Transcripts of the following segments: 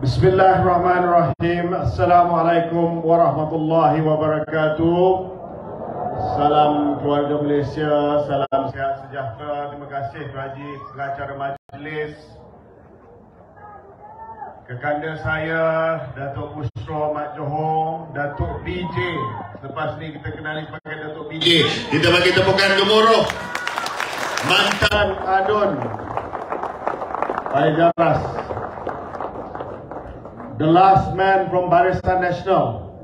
Bismillahirrahmanirrahim. Assalamualaikum warahmatullahi wabarakatuh. Salam keluarga Malaysia, salam sihat sejahtera. Terima kasih Tuan Haji pengacara majlis. Kekanda saya Datuk Busro Mat Johor, Datuk BJ. Selepas ni kita kenali sebagai Datuk BJ. Kita bagi tepukan gemuruh. Mantan Adun Jaras, the last man from Barisan Nasional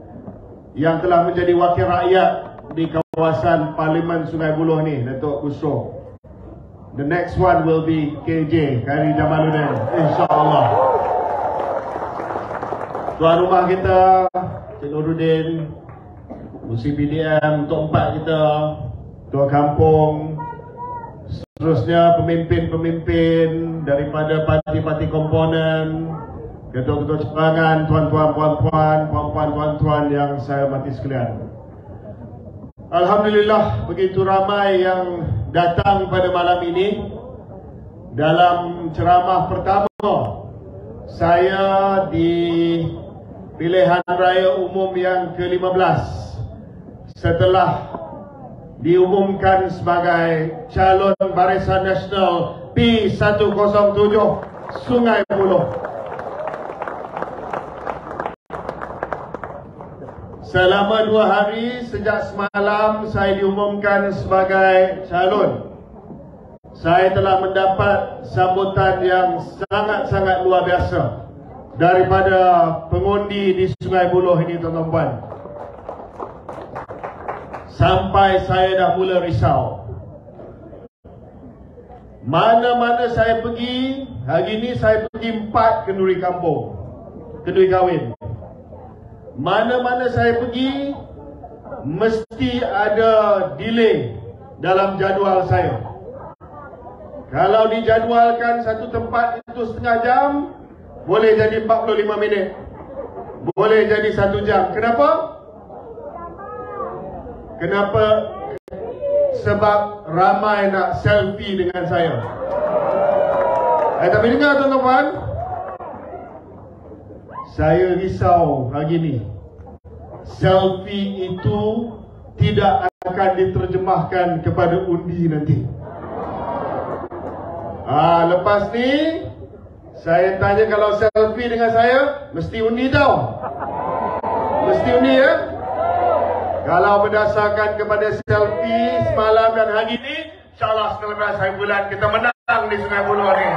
yang telah menjadi wakil rakyat di kawasan Parlimen Sungai Buloh ni, Datuk Busro. The next one will be KJ, Khairi Jamaluddin, insyaAllah. Tuan rumah kita, Cik Nuruddin, Musi PDM, Tok Empat kita, Tua Kampung, seterusnya pemimpin-pemimpin daripada parti-parti komponen, ketua-ketua cabangan, tuan-tuan, puan-puan, puan-puan, tuan-tuan yang saya hormati sekalian. Alhamdulillah, begitu ramai yang datang pada malam ini. Dalam ceramah pertama saya di pilihan raya umum yang ke-15 setelah diumumkan sebagai calon Barisan Nasional P107 Sungai Buloh. Selama 2 hari sejak semalam saya diumumkan sebagai calon. Saya telah mendapat sambutan yang sangat-sangat luar biasa daripada pengundi di Sungai Buloh ini, tuan-tuan. Sampai saya dah mula risau. Mana-mana saya pergi, hari ini saya pergi 4 kenduri kampung, kenduri kahwin. Mana-mana saya pergi, mesti ada delay dalam jadual saya. Kalau dijadualkan satu tempat itu setengah jam, boleh jadi 45 minit, boleh jadi 1 jam. Kenapa? Kenapa? Sebab ramai nak selfie dengan saya. Tapi dengar tuan-tuan, saya risau hari ini. Selfie itu tidak akan diterjemahkan kepada undi nanti. Lepas ni saya tanya, kalau selfie dengan saya mesti undi tau. Mesti undi ya. Kalau berdasarkan kepada selfie semalam dan hari ini, insyaAllah 19 hari bulan kita menang di Sungai Buloh ni.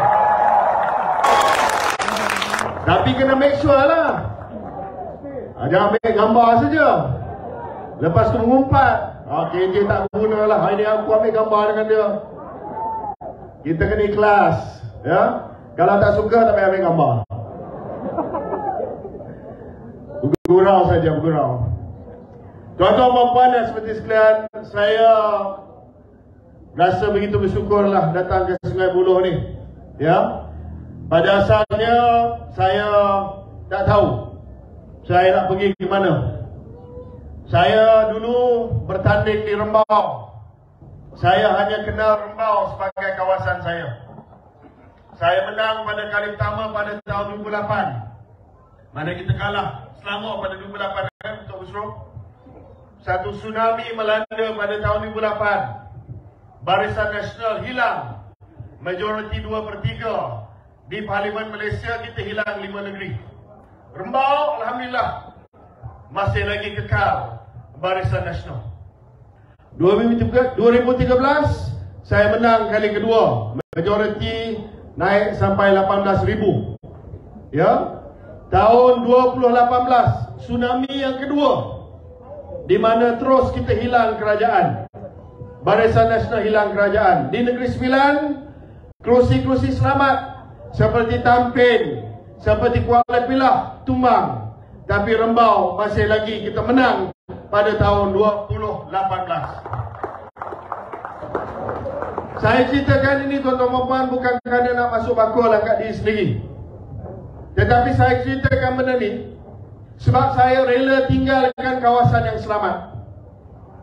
Tapi kena make sure lah. Jangan ambil gambar saja, lepas tu mengumpat. KJ tak guna lah, hari ni aku ambil gambar dengan dia. Kita kena ikhlas ya. Kalau tak suka tak payah ambil gambar. Bergurau saja, bergurau. Tuan-tuan, puan-puan dan seperti sekalian, saya rasa begitu bersyukurlah datang ke Sungai Buloh ni. Ya. Pada asalnya saya tak tahu saya nak pergi ke mana. Saya dulu bertanding di Rembau. Saya hanya kenal Rembau sebagai kawasan saya. Saya menang pada kali pertama pada tahun 2008. Mana kita kalah Selangor pada 2008 Untuk Busro. Satu tsunami melanda pada tahun 2008. Barisan Nasional hilang. Majoriti 2/3. Di Parlimen Malaysia kita hilang 5 negeri. Rembau, Alhamdulillah, masih lagi kekal Barisan Nasional. 2013 saya menang kali kedua. Majoriti naik sampai 18,000. Ya. Tahun 2018 tsunami yang kedua, di mana terus kita hilang kerajaan. Barisan Nasional hilang kerajaan. Di Negeri Sembilan, kerusi-kerusi selamat seperti Tampin, seperti Kuala Pilah, tumbang. Tapi Rembau masih lagi kita menang pada tahun 2018. Saya ceritakan ini tuan-tuan puan bukan kerana nak masuk bakul angkat diri sendiri. Tetapi saya ceritakan benda ni sebab saya rela tinggalkan kawasan yang selamat.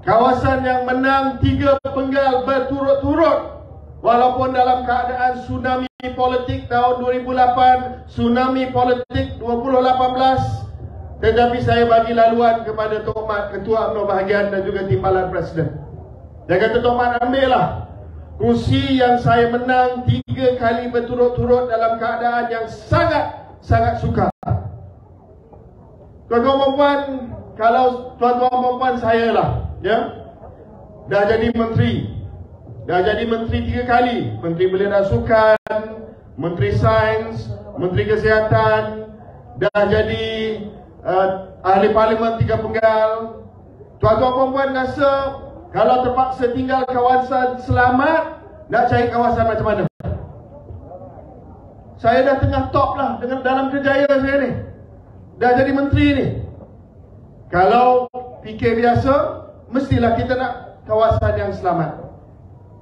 Kawasan yang menang 3 penggal berturut-turut Walaupun dalam keadaan tsunami politik tahun 2008, tsunami politik 2018, tetapi saya bagi laluan kepada Tok Mat, Ketua UMNO Bahagian dan juga Timbalan Presiden. Dia kata, Tok Mat, ambillah kursi yang saya menang 3 kali berturut-turut dalam keadaan yang sangat sukar. Tuan-tuan perempuan, kalau tuan-tuan perempuan saya lah, ya, dah jadi menteri. Dah jadi menteri 3 kali. Menteri Belia dan Sukan, Menteri Sains, Menteri Kesihatan. Dah jadi ahli parlimen 3 penggal. Tuan-tuan perempuan rasa kalau terpaksa tinggal kawasan selamat, nak cari kawasan macam mana? Saya dah tengah top lah dengan dalam kerjaya saya ni. Dah jadi menteri ni. Kalau fikir biasa, mestilah kita nak kawasan yang selamat.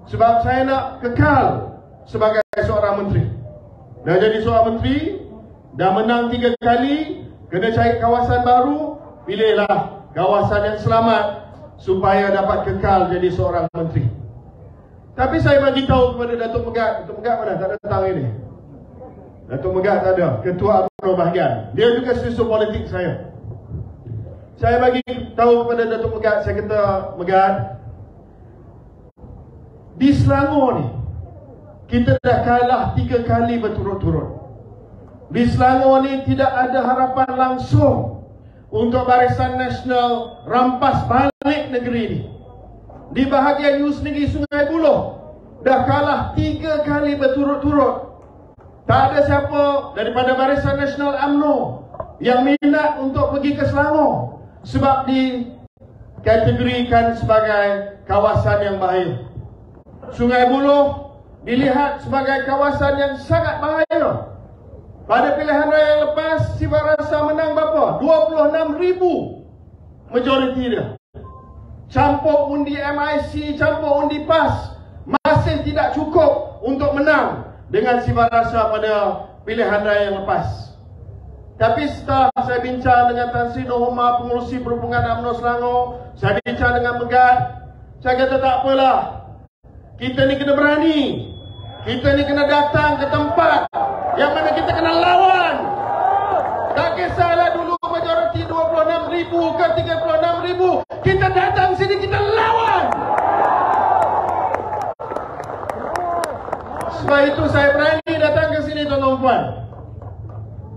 Sebab saya nak kekal sebagai seorang menteri. Dah jadi seorang menteri, dah menang 3 kali, kena cari kawasan baru, pilihlah kawasan yang selamat supaya dapat kekal jadi seorang menteri. Tapi saya bagi tahu kepada Datuk Megat. Datuk Megat mana? Tak datang ini. Datuk Megat tak ada. Ketua UMNO Bahagian. Dia juga susu politik saya. Saya bagi tahu kepada Datuk Megat. Saya kata, Megat, di Selangor ni kita dah kalah 3 kali berturut-turut. Di Selangor ni tidak ada harapan langsung untuk Barisan Nasional rampas balik negeri ni. Di bahagian you sendiri, Sungai Buloh, dah kalah 3 kali berturut-turut. Tak ada siapa daripada Barisan Nasional UMNO yang minat untuk pergi ke Selangor sebab dikategorikan sebagai kawasan yang bahaya. Sungai Buloh dilihat sebagai kawasan yang sangat bahaya. Pada pilihan raya yang lepas, Sifat Rasa menang berapa? 26,000 majoriti dia. Campur undi MIC, campur undi PAS, masih tidak cukup untuk menang dengan Sifat Rasa pada pilihan raya yang lepas. Tapi setelah saya bincang dengan Tan Sri Nur Humar, pengurusi perhubungan UMNO Selangor, saya bincang dengan Megat, saya kata tak apalah, kita ni kena berani, kita ni kena datang ke tempat yang mana kita kena lawan. Tak kisahlah dulu majoriti 26,000 ke 36,000, kita datang sini, kita lawan. Sebab itu saya berani datang ke sini, tuan-tuan puan.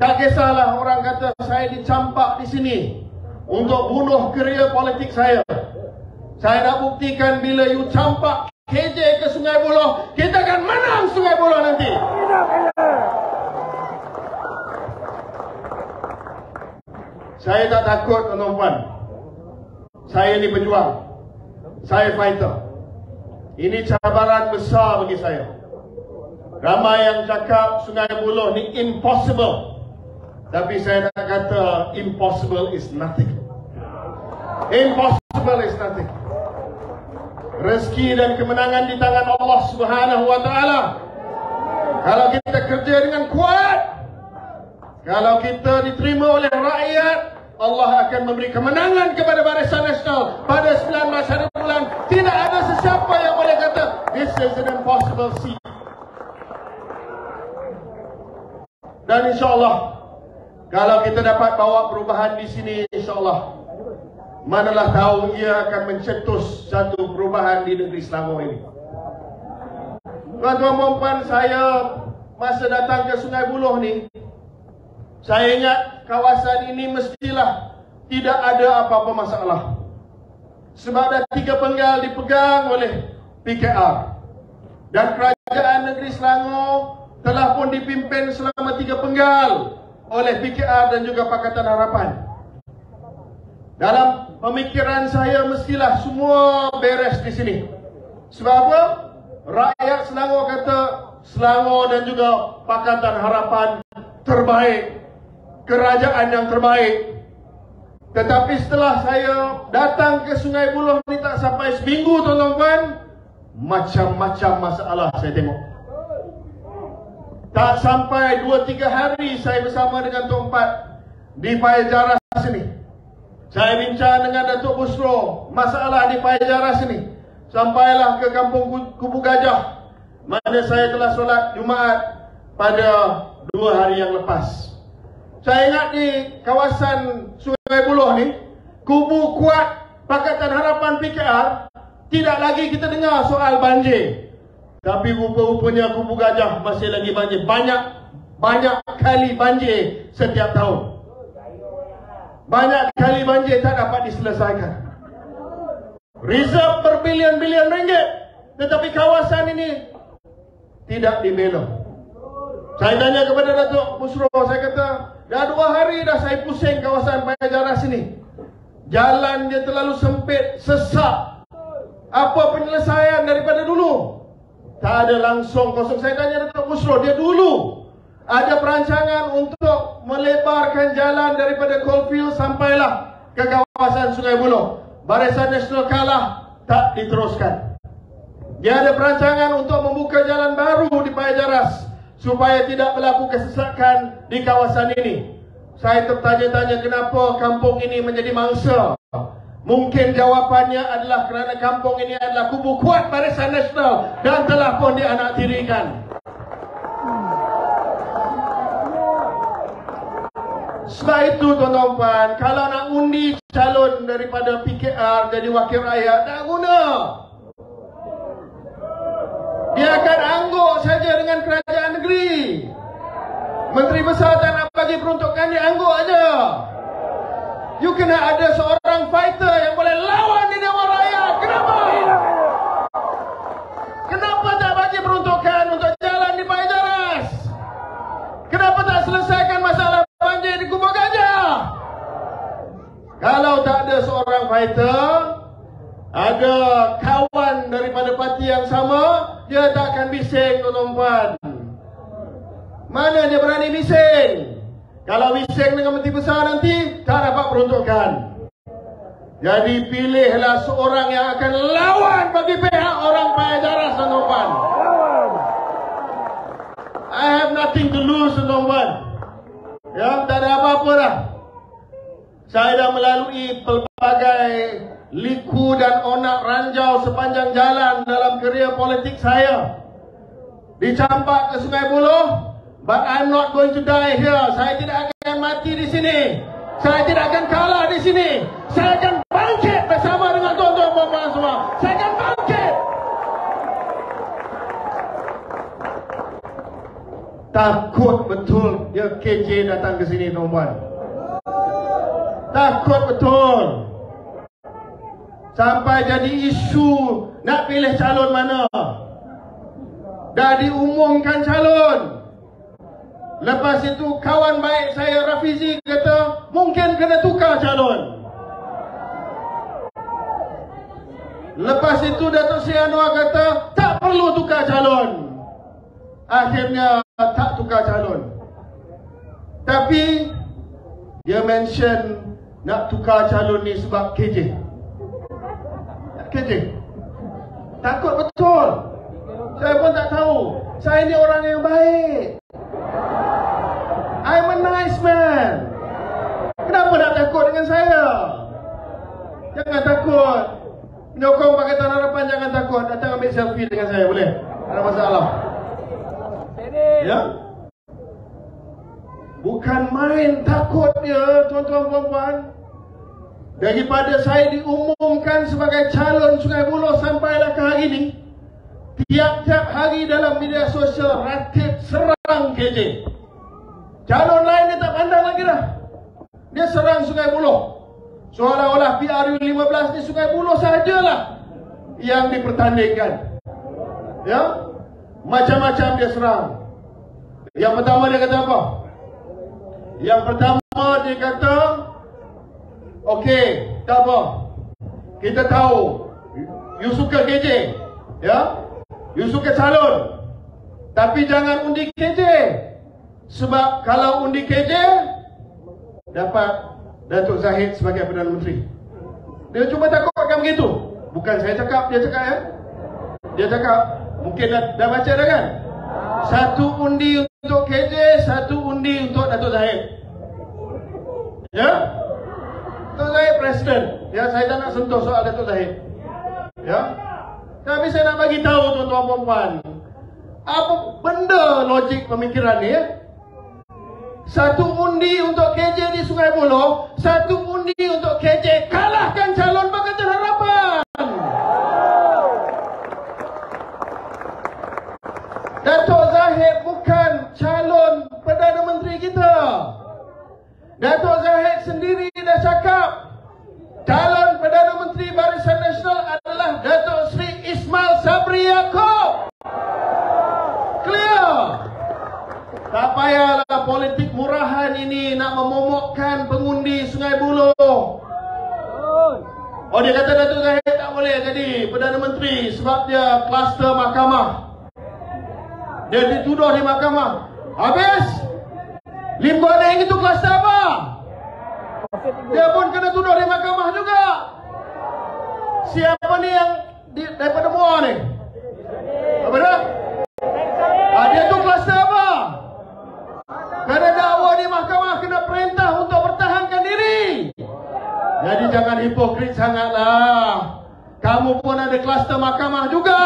Tak kisahlah orang kata saya dicampak di sini untuk bunuh kerjaya politik saya. Saya nak buktikan bila you campak KJ ke Sungai Buloh, kita akan menang Sungai Buloh nanti. Saya tak takut, tuan-tuan puan. Saya ni pejuang. Saya fighter. Ini cabaran besar bagi saya. Ramai yang cakap Sungai Buloh ni impossible. Tapi saya nak kata impossible is nothing. Impossible is nothing. Rezeki dan kemenangan di tangan Allah Subhanahu wa taala. Kalau kita kerja dengan kuat, kalau kita diterima oleh rakyat, Allah akan memberi kemenangan kepada Barisan Nasional pada 19 hari bulan. Tidak ada sesiapa yang boleh kata this is an impossible seat. Dan insya-Allah kalau kita dapat bawa perubahan di sini, insya-Allah, manalah tahu ia akan mencetus satu perubahan di negeri Selangor ini. Tuan-tuan dan puan, saya masa datang ke Sungai Buloh ni, saya ingat kawasan ini mestilah tidak ada apa-apa masalah. Sebab dah 3 penggal dipegang oleh PKR. Dan kerajaan negeri Selangor telah pun dipimpin selama 3 penggal oleh PKR dan juga Pakatan Harapan. Dalam pemikiran saya mestilah semua beres di sini. Sebab apa? Rakyat Selangor kata Selangor dan juga Pakatan Harapan terbaik, kerajaan yang terbaik. Tetapi setelah saya datang ke Sungai Buloh ni tak sampai seminggu, tuan-tuan puan, macam-macam masalah saya tengok. Tak sampai 2-3 hari saya bersama dengan Tok Pat di Paya sini. Saya bincang dengan Datuk Busro masalah di Paya sini. Sampailah ke kampung Kubu Gajah. mana saya telah solat Jumaat pada 2 hari yang lepas. Saya ingat di kawasan Sungai Buloh ni, kubu kuat Pakatan Harapan PKR, tidak lagi kita dengar soal banjir. Tapi rupa-rupanya kubu Gajah masih lagi banjir. Banyak kali banjir setiap tahun. Banyak kali banjir tak dapat diselesaikan. Reserve berbilion-bilion ringgit, tetapi kawasan ini tidak dibela. Saya tanya kepada Datuk Busro, saya kata, dah 2 hari dah saya pusing kawasan Payajaras ini. Jalan dia terlalu sempit, sesak. Apa penyelesaian daripada dulu? Tak ada langsung kosong. Saya tanya Datuk Busro, dia dulu ada perancangan untuk melebarkan jalan daripada Coalfield sampailah ke kawasan Sungai Buloh. Barisan Nasional kalah, tak diteruskan. Dia ada perancangan untuk membuka jalan baru di Payajaras supaya tidak berlaku kesesakan di kawasan ini. Saya tertanya-tanya kenapa kampung ini menjadi mangsa. Mungkin jawapannya adalah kerana kampung ini adalah kubu kuat Barisan Nasional dan telah pun dianaktirikan. Sebab itu tuan-tuan puan, kalau nak undi calon daripada PKR jadi wakil rakyat, tak guna. Dia akan angguk saja dengan kerajaan negeri. Menteri Besar tak nak bagi peruntukan, dia angguk aja. You kena ada seorang fighter yang boleh lawan di Dewan Rakyat. Kenapa? Kenapa tak bagi peruntukan untuk jalan di Payajaras? Kenapa tak selesaikan masalah banjir di Kubu Gajah? Kalau tak ada seorang fighter, ada kawan daripada parti yang sama, dia tak akan bising tuan-tuan. Mana dia berani bising? Kalau bising dengan Menteri Besar nanti, tak dapat peruntukan. Jadi pilihlah seorang yang akan lawan bagi pihak orang Payajaras tuan-tuan. I have nothing to lose tuan-tuan. Ya, tak ada apa-apa dah. Saya dah melalui pelbagai liku dan onak ranjau sepanjang jalan dalam kerjaya politik saya. Dicampak ke Sungai Buloh, but I'm not going to die here. Saya tidak akan mati di sini. Saya tidak akan kalah di sini. Saya akan bangkit bersama dengan tuan-tuan dan puan semua. Saya akan bangkit. Takut betul dia KJ datang ke sini tuan-tuan. Takut betul. Sampai jadi isu nak pilih calon mana. Dah diumumkan calon. Lepas itu kawan baik saya Rafizi kata mungkin kena tukar calon. Lepas itu Datuk Seri Anwar kata tak perlu tukar calon. Akhirnya tak tukar calon. Tapi dia mention nak tukar calon ni sebab KJ. KJ. Takut betul. Saya pun tak tahu. Saya ni orang yang baik. I'm a nice man. Kenapa nak takut dengan saya? Jangan takut. Penyokong Pakatan Harapan jangan takut. Datang ambil selfie dengan saya boleh? Tak ada masalah. Ya? Bukan main takut dia tuan-tuan puan-puan. Daripada saya diumumkan sebagai calon Sungai Buloh sampailah ke hari ini, tiap-tiap hari dalam media sosial ratib serang KJ. Calon lain dia tak pandang lagi dah. Dia serang Sungai Buloh. Seolah-olah PRU15 ni Sungai Buloh sahajalah yang dipertandingkan. Ya? Macam-macam dia serang. Yang pertama dia kata apa? Yang pertama dia kata, okey, tak apa. Kita tahu you suka KJ, ya? You suka calon. Tapi jangan undi KJ. Sebab kalau undi KJ dapat Datuk Zahid sebagai Perdana Menteri. Dia cuma takutkan begitu. Bukan saya cakap, dia cakap ya. Dia cakap, mungkin dah baca dah kan? Satu undi untuk KJ, satu undi untuk Datuk Zahid. Ya? Datuk Zahid Presiden. Ya, saya tak nak sentuh soal Datuk Zahid. Ya? Tapi saya nak bagi tahu tuan-tuan puan-puan, Apa benda logik pemikiran ni ya? Satu undi untuk KJ di Sungai Buloh, satu undi untuk KJ kalahkan calon Pakatan Harapan. Datuk Zahid bukan calon Perdana Menteri kita. Datuk Zahid sendiri dah cakap calon Perdana Menteri Barisan Nasional adalah Datuk Seri Ismail Sabri Yaakob. Clear. Tak payahlah politik murahan ini nak memomokkan pengundi Sungai Buloh. Oh, dia kata Datuk Zahid tak boleh jadi Perdana Menteri sebab dia kluster mahkamah. Dia dituduh di mahkamah. Habis Lim Guan Eng itu kluster apa? Dia pun kena tuduh di mahkamah juga. Siapa ni yang daripada MUA ni? Apa dah? Dia tu kluster apa? Kena dakwa di mahkamah, kena perintah untuk pertahankan diri. Jadi jangan hipokrit sangatlah. Kamu pun ada kluster mahkamah juga.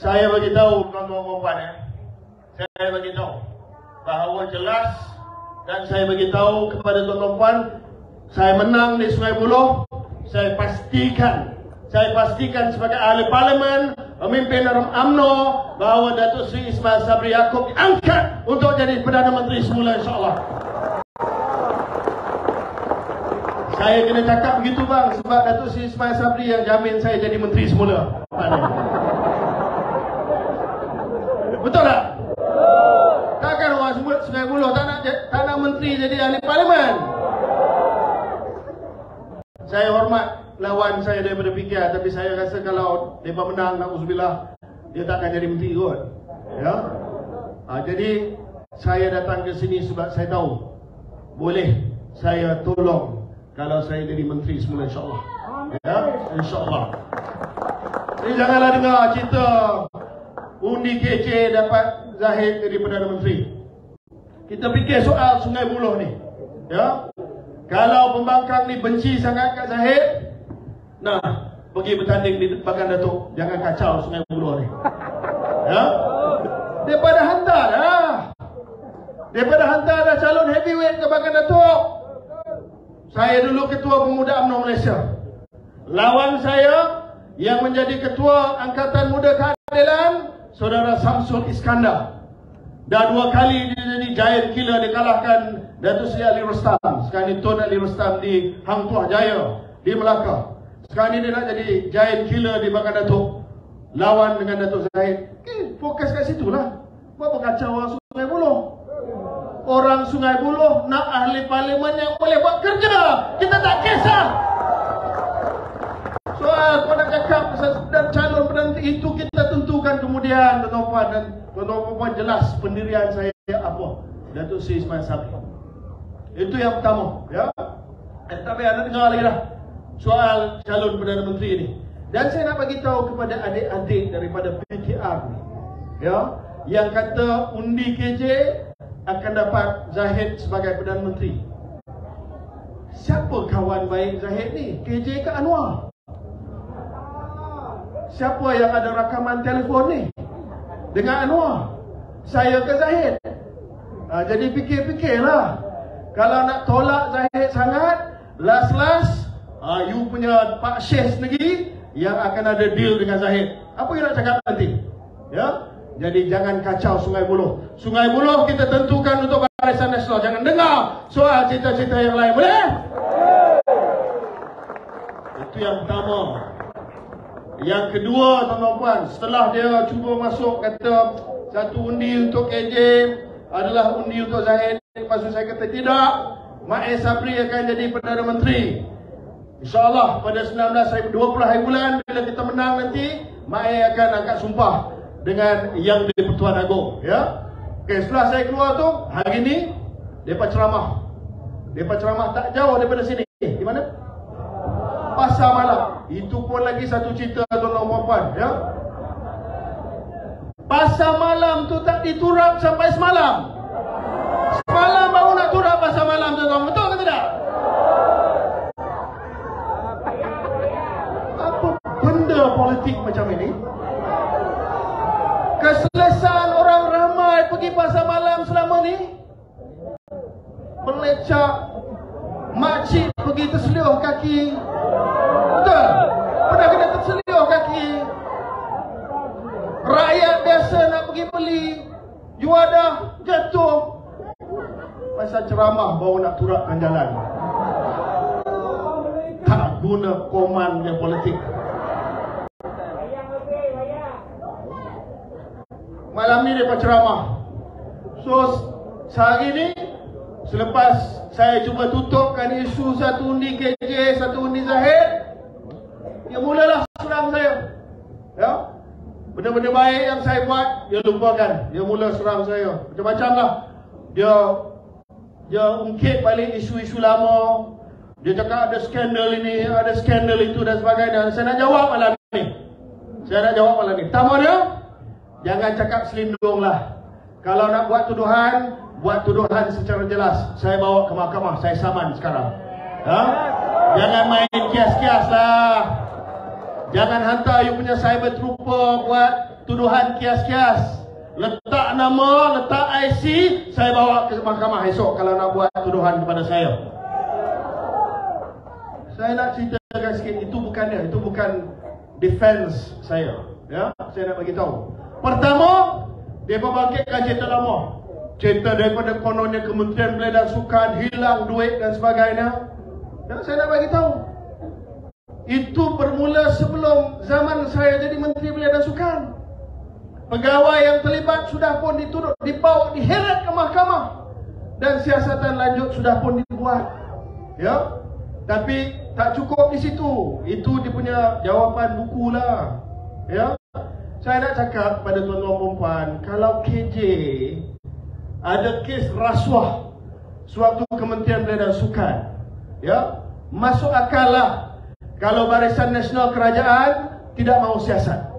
Saya beritahu tuan-tuan dan puan, saya beritahu bahawa jelas, dan saya beritahu kepada tuan-tuan dan puan, saya menang di Sungai Buloh. Saya pastikan sebagai ahli parlimen, pemimpin dalam UMNO, bahawa Datuk Seri Ismail Sabri Yaakob diangkat untuk jadi Perdana Menteri semula, insyaAllah. Saya kena cakap begitu bang, sebab Datuk Seri Ismail Sabri yang jamin saya jadi menteri semula. Betul tak? Takkan orang sebut Sungai Buloh tak nak menteri jadi ahli parlimen. Saya hormat lawan saya daripada PKR, tapi saya rasa kalau mereka menang, na'udzubillah, dia takkan jadi menteri kot. Ya? Jadi saya datang ke sini sebab saya tahu boleh saya tolong kalau saya jadi menteri semula, insyaAllah. Ya? InsyaAllah. Jadi janganlah dengar cerita undi KJ dapat Zahid jadi Perdana Menteri. Kita fikir soal Sungai Buloh ni. Ya? Kalau pembangkang ni benci sangat kat Zahid, nah, pergi bertanding di Bagan Datuk. Jangan kacau Sungai Buloh ni. Ya? Daripada hantar dah calon heavyweight ke Bagan Datuk. Saya dulu ketua pemuda UMNO Malaysia. Lawan saya yang menjadi ketua Angkatan Muda Keadilan, Saudara Samsul Iskandar. Dah 2 kali dia jadi giant killer, dia kalahkan Datuk Seri Ali Rostam. Sekarang ni Tun Ali Rostam di Hang Tuah Jaya di Melaka. Sekarang ni dia nak jadi giant killer di Bagan Datuk, lawan dengan Datuk Zahid. Fokus kat situ lah. Apa kacau orang Sungai Buloh? Orang Sungai Buloh nak ahli parlimen yang boleh buat kerja. Kita tak kisah soal kau nak cakap dan calon perdana itu, kita tentukan kemudian, tuan-tuan dan tuan-tuan jelas pendirian saya apa. Datuk Seri Ismail Sabri. Itu yang pertama, ya. Tak payah nak dengar lagi dah soal calon Perdana Menteri ini. Dan saya nak bagi tahu kepada adik-adik daripada PKR ni, ya, yang kata undi KJ akan dapat Zahid sebagai Perdana Menteri. Siapa kawan baik Zahid ni? KJ ke Anwar? Siapa yang ada rakaman telefon ni dengan Anwar? Saya ke Zahid? Jadi fikir-fikirlah. Kalau nak tolak Zahid sangat, last you punya Pak Syekh sendiri yang akan ada deal dengan Zahid. Apa you nak cakap nanti? Ya? Jadi jangan kacau Sungai Buloh. Sungai Buloh kita tentukan untuk Barisan Nasional. Jangan dengar soal cita-cita yang lain. Boleh? Itu yang pertama. Yang kedua, tuan-tuan puan, setelah dia cuba masuk kata satu undi untuk KJ adalah undi untuk Zahid, lepas tu saya kata tidak, Mak Sabri akan jadi Perdana Menteri. InsyaAllah pada 20 hari bulan bila kita menang nanti, Mak akan angkat sumpah dengan yang di Pertuan Agong, ya. Okey, setelah saya keluar tu, hari ni depa ceramah. Depa ceramah tak jauh daripada sini. Di mana? Pasar Malam. Itu pun lagi satu cerita, tuan-tuan dan puan, ya. Pasar Malam tu tak diturap sampai semalam. Semalam baru nak turap Pasar Malam, tuan-tuan. Betul ke tidak? Apa benda politik macam ini? Keselesaan orang ramai pergi pasar malam selama ni. Melecak, makcik pergi terselioh kaki. Betul? Pernah kena terselioh kaki. Rakyat biasa nak pergi beli, juadah jatuh. Masa ceramah baru nak turapkan jalan. Tak guna koman yang politik. Malam ni dia ceramah. So sehari ni, selepas saya cuba tutupkan isu satu undi KJ, satu undi Zahid, dia mulalah serang saya. Ya, benda-benda baik yang saya buat dia lupakan. Dia mula serang saya. Macam-macam lah. Dia ungkit balik isu-isu lama. Dia cakap ada skandal ini, ada skandal itu dan sebagainya. Saya nak jawab malam ni. Pertama dia, jangan cakap selindung lah. Kalau nak buat tuduhan secara jelas. Saya bawa ke mahkamah, saya saman sekarang. Ha? Jangan main kias-kias lah. Jangan hantar you punya cyber trooper buat tuduhan kias-kias. Letak nama, letak IC, saya bawa ke mahkamah esok kalau nak buat tuduhan kepada saya. Saya nak ceritakan sikit, itu bukan defense saya. Ya, saya nak bagi tahu. Pertama, dia membangkitkan cerita lama. Cerita daripada kononnya Kementerian Belia dan Sukan hilang duit dan sebagainya. Dan saya nak bagi tahu, itu bermula sebelum zaman saya jadi Menteri Belia dan Sukan. Pegawai yang terlibat sudah pun dituduh, dibawa, diheret ke mahkamah. Dan siasatan lanjut sudah pun dibuat. Ya. Tapi tak cukup di situ. Itu dia punya jawapan buku lah. Ya. Saya nak cakap pada tuan-tuan perempuan, kalau KJ ada kes rasuah sewaktu Kementerian Belia dan Sukan, ya, masuk akal lah kalau Barisan Nasional Kerajaan tidak mahu siasat.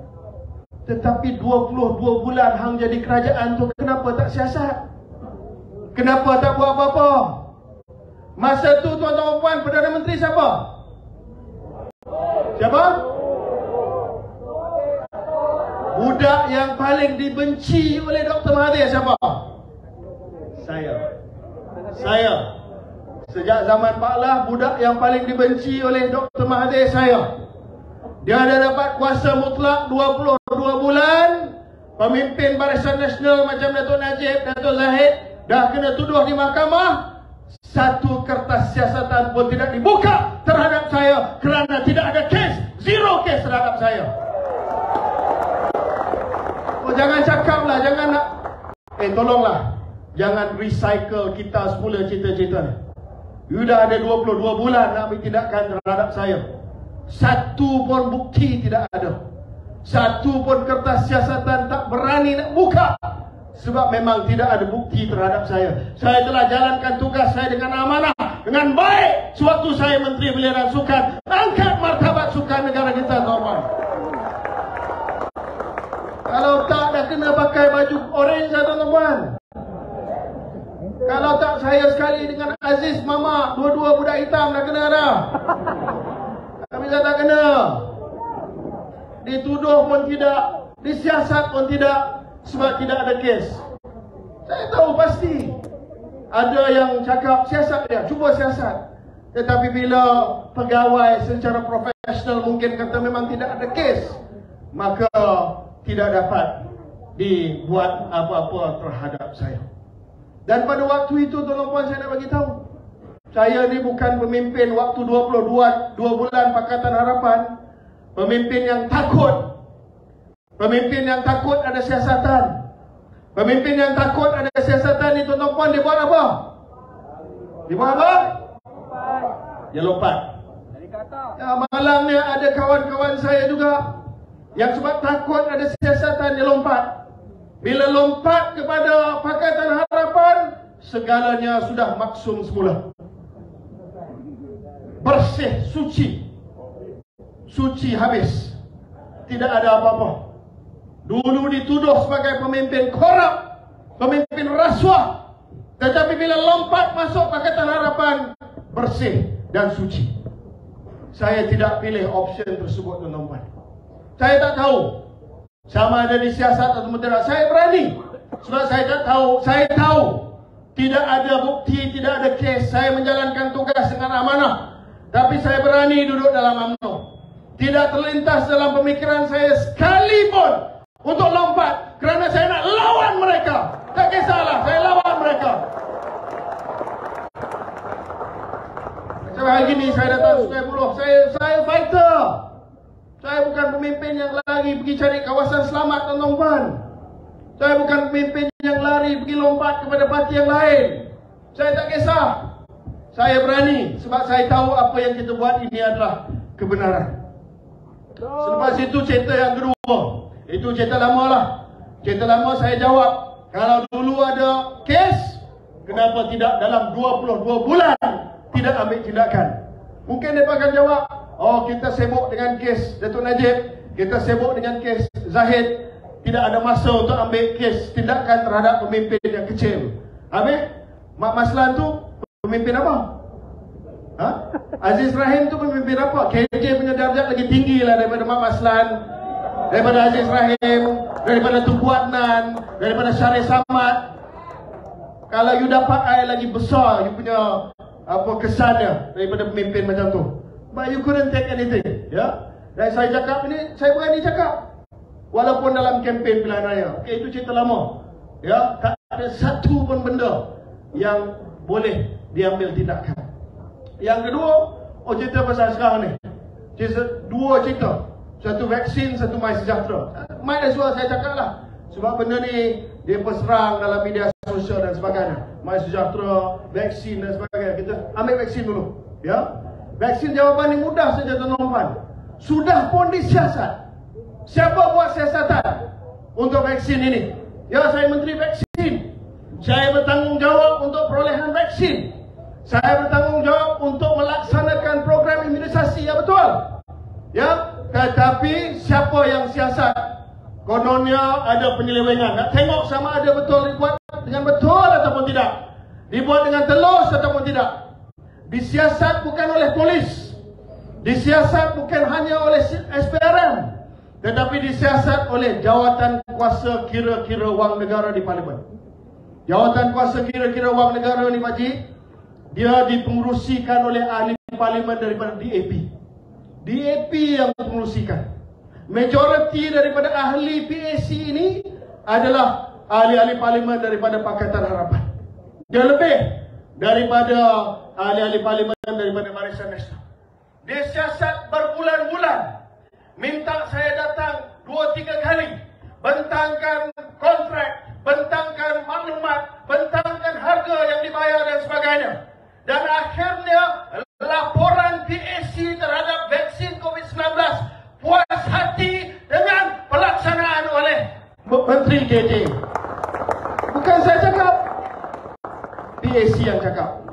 Tetapi 22 bulan hang jadi kerajaan tu, kenapa tak siasat? Kenapa tak buat apa-apa? Masa tu tuan-tuan perempuan, Perdana Menteri siapa? Siapa? Budak yang paling dibenci oleh Dr. Mahathir siapa? Saya. Sejak zaman Pak Lah, budak yang paling dibenci oleh Dr. Mahathir saya. Dia ada dapat kuasa mutlak 22 bulan. Pemimpin Barisan Nasional macam Datuk Najib, Datuk Zahid dah kena tuduh di mahkamah. Satu kertas siasatan pun tidak dibuka terhadap saya kerana tidak ada kes. Zero kes terhadap saya. Oh, jangan cakap lah, jangan nak. Tolonglah, jangan recycle kita semula cerita-cerita ni. Sudah ada 22 bulan nak ambil tindakan terhadap saya. Satu pun bukti tidak ada. Satu pun kertas siasatan tak berani nak buka. Sebab memang tidak ada bukti terhadap saya. Saya telah jalankan tugas saya dengan amanah, dengan baik sewaktu saya Menteri Belia dan Sukan. Angkat martabat sukan negara kita, tuan-tuan. Kalau tak, dah kena pakai baju orange, tuan-tuan. Kalau tak, saya sekali dengan Aziz Mama, dua-dua budak hitam dah kena dah. Kami tak kena. Dituduh pun tidak, disiasat pun tidak, sebab tidak ada kes. Saya tahu pasti ada yang cakap siasat dia, cuba siasat. Tetapi bila pegawai secara profesional mungkin kata memang tidak ada kes, maka tidak dapat dibuat apa-apa terhadap saya. Dan pada waktu itu, tuan-tuan, saya nak bagi tahu, saya ni bukan pemimpin waktu 22 bulan Pakatan Harapan. Pemimpin yang takut. Pemimpin yang takut ada siasatan. Pemimpin yang takut ada siasatan ni, tuan-tuan, dia buat apa? Dia buat apa? Dia lompat. Ya, malam ni ada kawan-kawan saya juga yang sebab takut ada siasatan, dia lompat. Bila lompat kepada Pakatan Harapan, segalanya sudah maksum semula. Bersih, suci. Suci habis. Tidak ada apa-apa. Dulu dituduh sebagai pemimpin korup, pemimpin rasuah. Tetapi bila lompat masuk Pakatan Harapan, bersih dan suci. Saya tidak pilih option tersebut, tuan-tuan. Saya tak tahu Sama ada disiasat atau tidak, saya berani. Sebab saya tahu tidak ada bukti, tidak ada kes. Saya menjalankan tugas dengan amanah. Tapi saya berani duduk dalam UMNO. Tidak terlintas dalam pemikiran saya sekalipun untuk lompat, kerana saya nak lawan mereka. Tak kisahlah, saya lawan mereka. Macam hari ini saya datang Sungai Buloh, saya fighter. Saya bukan pemimpin yang lari pergi cari kawasan selamat, tuan-tuan. Saya bukan pemimpin yang lari pergi lompat kepada parti yang lain. Saya tak kisah. Saya berani sebab saya tahu apa yang kita buat ini adalah kebenaran. Selepas itu cerita yang kedua, itu cerita lama lah. Cerita lama saya jawab, kalau dulu ada kes, kenapa tidak dalam 22 bulan tidak ambil tindakan? Mungkin mereka akan jawab, oh kita sibuk dengan kes Datuk Najib, kita sibuk dengan kes Zahid, tidak ada masa untuk ambil kes tindakan terhadap pemimpin yang kecil. Habis, Mak Maslan tu pemimpin apa? Aziz Rahim tu pemimpin apa? KJ punya darjat lagi tinggi lah daripada Mak Maslan, daripada Aziz Rahim, daripada Tunku Adnan, daripada Syarif Samad. Kalau you dapat air lagi besar, you punya kesannya daripada pemimpin macam tu. But you couldn't take anything, ya. Dan saya cakap ini, saya berani cakap, walaupun dalam kempen pilihan raya. Okay, itu cerita lama, ya. Tak ada satu pun benda yang boleh diambil tindakan. Yang kedua, cerita pasal sekarang ni. Dua cerita. Satu vaksin, satu MySejahtera. Might as well saya cakap lah. Sebab benda ni dia berserang dalam media sosial dan sebagainya. MySejahtera, vaksin dan sebagainya. Kita ambil vaksin dulu, ya. Vaksin jawapan ni mudah saja, tuan-tuan. Sudah pun disiasat. Siapa buat siasatan untuk vaksin ini? Ya, saya Menteri Vaksin. Saya bertanggungjawab untuk perolehan vaksin. Saya bertanggungjawab untuk melaksanakan program imunisasi, ya betul. Ya, tetapi siapa yang siasat? Kononnya ada penyelewengan. Nak tengok sama ada betul dibuat dengan betul ataupun tidak. Dibuat dengan telus ataupun tidak. Disiasat bukan oleh polis. Disiasat bukan hanya oleh SPRM, tetapi disiasat oleh jawatan kuasa kira-kira wang negara di Parlimen. Jawatan kuasa kira-kira wang negara ni, Pakcik, dia dipengerusikan oleh ahli Parlimen daripada DAP. DAP yang pengerusikan. Majoriti daripada ahli PAC ini adalah ahli-ahli Parlimen daripada Pakatan Harapan. Dia lebih daripada ahli-ahli Parlimen daripada Barisan Nasional. Dia siasat berbulan-bulan. Minta saya datang 2-3 kali. Bentangkan kontrak, bentangkan maklumat, bentangkan harga yang dibayar dan sebagainya. Dan akhirnya laporan PAC terhadap vaksin COVID-19 puas hati dengan pelaksanaan oleh Menteri KJ. Bukan saya cakap, PAC yang cakap.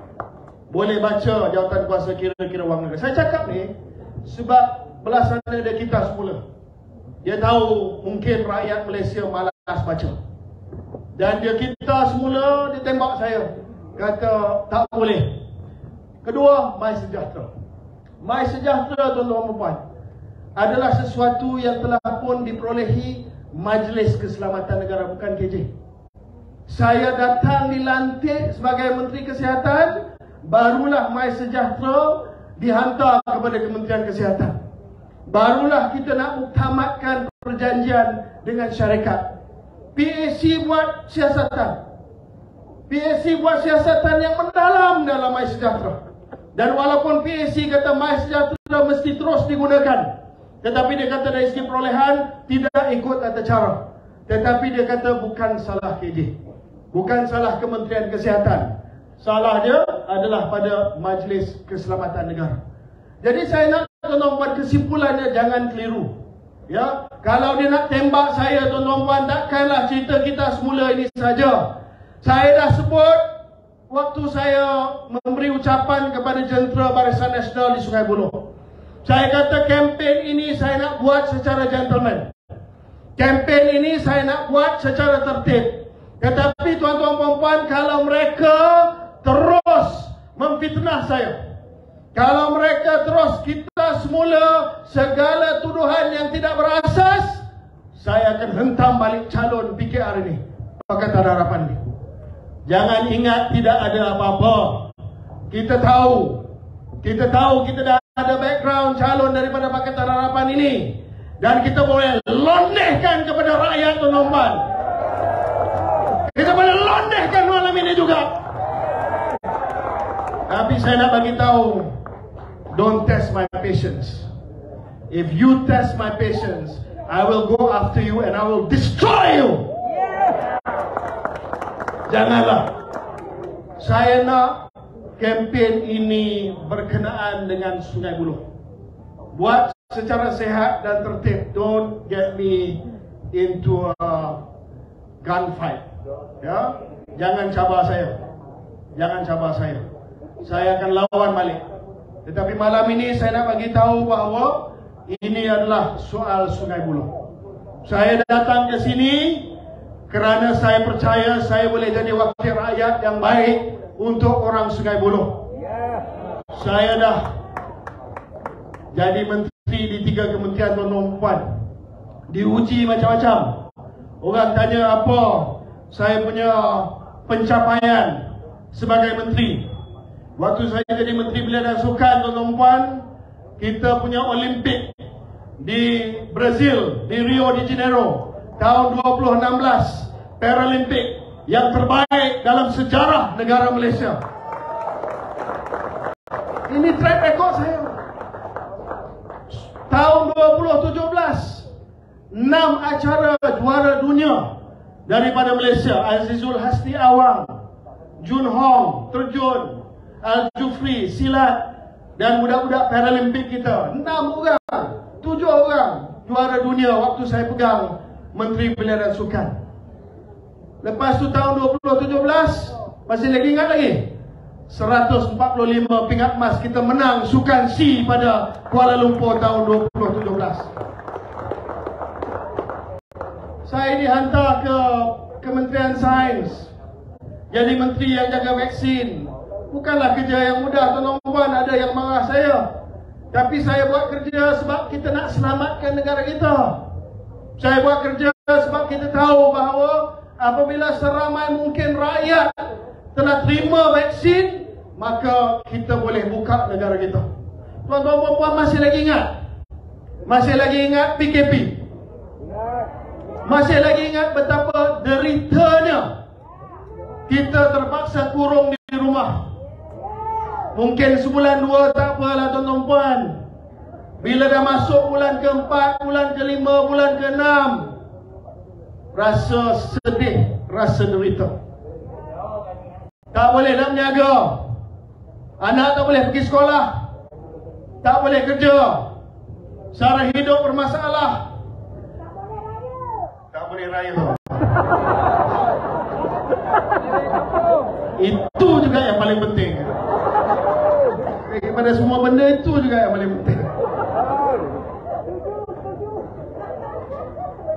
Boleh baca jawatan kuasa kira-kira wang negara. Saya cakap ni sebab belah sana dia kita semula. Dia tahu mungkin rakyat Malaysia malas baca. Dan dia kita semula, dia tembak saya. Kata tak boleh. Kedua, MySejahtera. MySejahtera, tuan-tuan dan puan, adalah sesuatu yang telah pun diperolehi Majlis Keselamatan Negara, bukan KJ. Saya datang dilantik sebagai Menteri Kesihatan, barulah MySejahtera dihantar kepada Kementerian Kesihatan. Barulah kita nak muktamadkan perjanjian dengan syarikat. PAC buat siasatan. PAC buat siasatan yang mendalam dalam MySejahtera. Dan walaupun PAC kata MySejahtera mesti terus digunakan, tetapi dia kata dari segi perolehan tidak ikut tata cara. Tetapi dia kata bukan salah KJ, bukan salah Kementerian Kesihatan. Salah dia adalah pada Majlis Keselamatan Negara. Jadi saya nak tuan-tuan kesimpulannya, jangan keliru. Ya, kalau dia nak tembak saya, tuan-tuan, takkanlah cerita kita semula ini saja. Saya dah sebut waktu saya memberi ucapan kepada jentera Barisan Nasional di Sungai Buloh. Saya kata kempen ini saya nak buat secara gentleman. Kempen ini saya nak buat secara tertib. Tetapi tuan-tuan puan-puan, kalau mereka terus memfitnah saya, kalau mereka terus kita semula segala tuduhan yang tidak berasas, saya akan hentam balik calon PKR ini, Pakatan Harapan ini. Jangan ingat tidak ada apa-apa. Kita tahu kita dah ada background calon daripada Pakatan Harapan ini, dan kita boleh londehkan kepada rakyat tuan-tuan. Kita boleh londehkan malam ini juga. Tapi saya nak bagi tahu, don't test my patience. If you test my patience, I will go after you and I will destroy you. Janganlah. Saya nak kempen ini berkenaan dengan Sungai Buloh. Buat secara sehat dan tertib. Don't get me into a gunfight. Ya, jangan cabar saya. Jangan cabar saya. Saya akan lawan balik. Tetapi malam ini saya nak bagi tahu bahawa ini adalah soal Sungai Buloh. Saya datang ke sini kerana saya percaya saya boleh jadi wakil rakyat yang baik untuk orang Sungai Buloh. Saya dah jadi menteri di 3 kementerian tuan-tuan. Diuji macam-macam. Orang tanya apa saya punya pencapaian sebagai menteri. Waktu saya jadi Menteri Belia dan Sukan, tuan-tuan, kita punya Olimpik di Brazil, di Rio de Janeiro tahun 2016, Paralimpik yang terbaik dalam sejarah negara Malaysia. Ini track record saya. Tahun 2017, 6 acara juara dunia daripada Malaysia. Azizul Hasni Awang, Jun Hong terjun, Al-Jufri silat, dan budak-budak Paralimpik kita 6 orang, 7 orang juara dunia waktu saya pegang Menteri Belia dan Sukan. Lepas tu tahun 2017, masih lagi ingat lagi, 145 pingat emas kita menang Sukan C pada Kuala Lumpur tahun 2017. Saya dihantar ke Kementerian Sains, jadi menteri yang jaga vaksin. Bukanlah kerja yang mudah, tuan-tuan. Ada yang marah saya, tapi saya buat kerja sebab kita nak selamatkan negara kita. Saya buat kerja sebab kita tahu bahawa apabila seramai mungkin rakyat telah terima vaksin, maka kita boleh buka negara kita. Tuan-tuan dan puan masih lagi ingat? Masih lagi ingat PKP? Masih lagi ingat betapa deritanya kita terpaksa kurung di rumah? Mungkin sebulan 2 tak apalah tuan-tuan. Bila dah masuk bulan ke-4, bulan ke-5, bulan ke-6, rasa sedih, rasa derita. Tak boleh nak menjaga. Anak tak boleh pergi sekolah, tak boleh kerja, sara hidup bermasalah, tak boleh raya. Itu juga yang paling penting. Daripada semua benda, itu juga yang paling penting.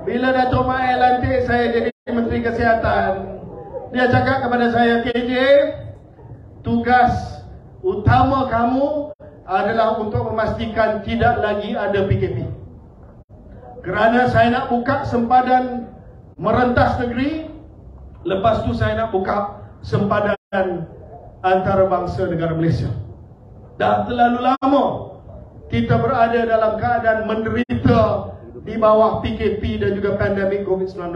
Bila Dato' Mai lantik saya jadi Menteri Kesihatan, dia cakap kepada saya, KJ, tugas utama kamu adalah untuk memastikan tidak lagi ada PKP. Kerana saya nak buka sempadan merentas negeri, lepas tu saya nak buka sempadan antarabangsa negara Malaysia. Dah terlalu lama kita berada dalam keadaan menderita di bawah PKP dan juga pandemik COVID-19.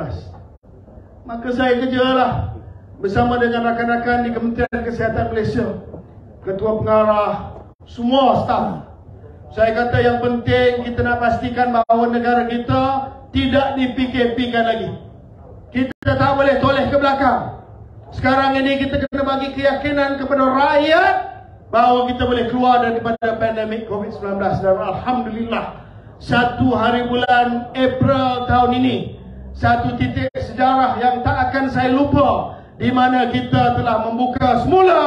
Maka saya kerjalah bersama dengan rakan-rakan di Kementerian Kesihatan Malaysia, ketua pengarah, semua staf. Saya kata yang penting kita nak pastikan bahawa negara kita tidak di PKP-kan lagi. Kita tak boleh toleh ke belakang. Sekarang ini kita kena bagi keyakinan kepada rakyat bahawa kita boleh keluar daripada pandemik COVID-19. Dan Alhamdulillah, 1 hari bulan April tahun ini, satu titik sejarah yang tak akan saya lupa, di mana kita telah membuka semula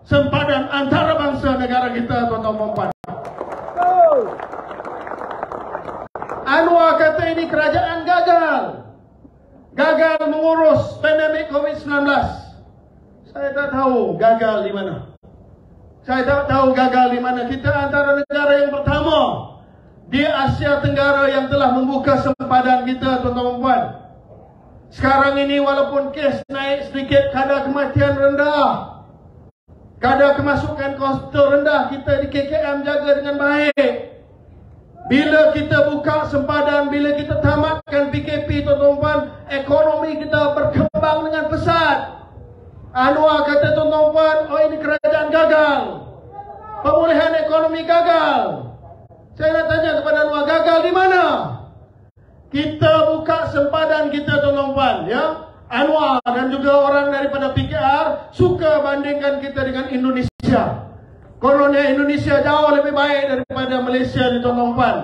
sempadan antarabangsa negara kita, tuan-tuan dan puan. Anwar kata ini kerajaan gagal mengurus pandemik COVID-19. Saya tak tahu gagal di mana. Saya tak tahu gagal di mana. Kita antara negara yang pertama di Asia Tenggara yang telah membuka sempadan kita, tuan-tuan dan puan. Sekarang ini walaupun kes naik sedikit, kadar kematian rendah, kadar kemasukan kotor rendah, kita di KKM jaga dengan baik. Bila kita buka sempadan, bila kita tamatkan PKP, tuan-tuan dan puan, ekonomi kita berkembang dengan pesat. Anwar kata, tuan-tuan dan puan, oh ini kerajaan gagal, pemulihan ekonomi gagal. Saya nak tanya kepada Anwar, gagal di mana? Kita buka sempadan kita, tuan-tuan dan puan, ya. Anwar dan juga orang daripada PKR suka bandingkan kita dengan Indonesia. Kononnya Indonesia jauh lebih baik daripada Malaysia ni, tuan-tuan dan puan.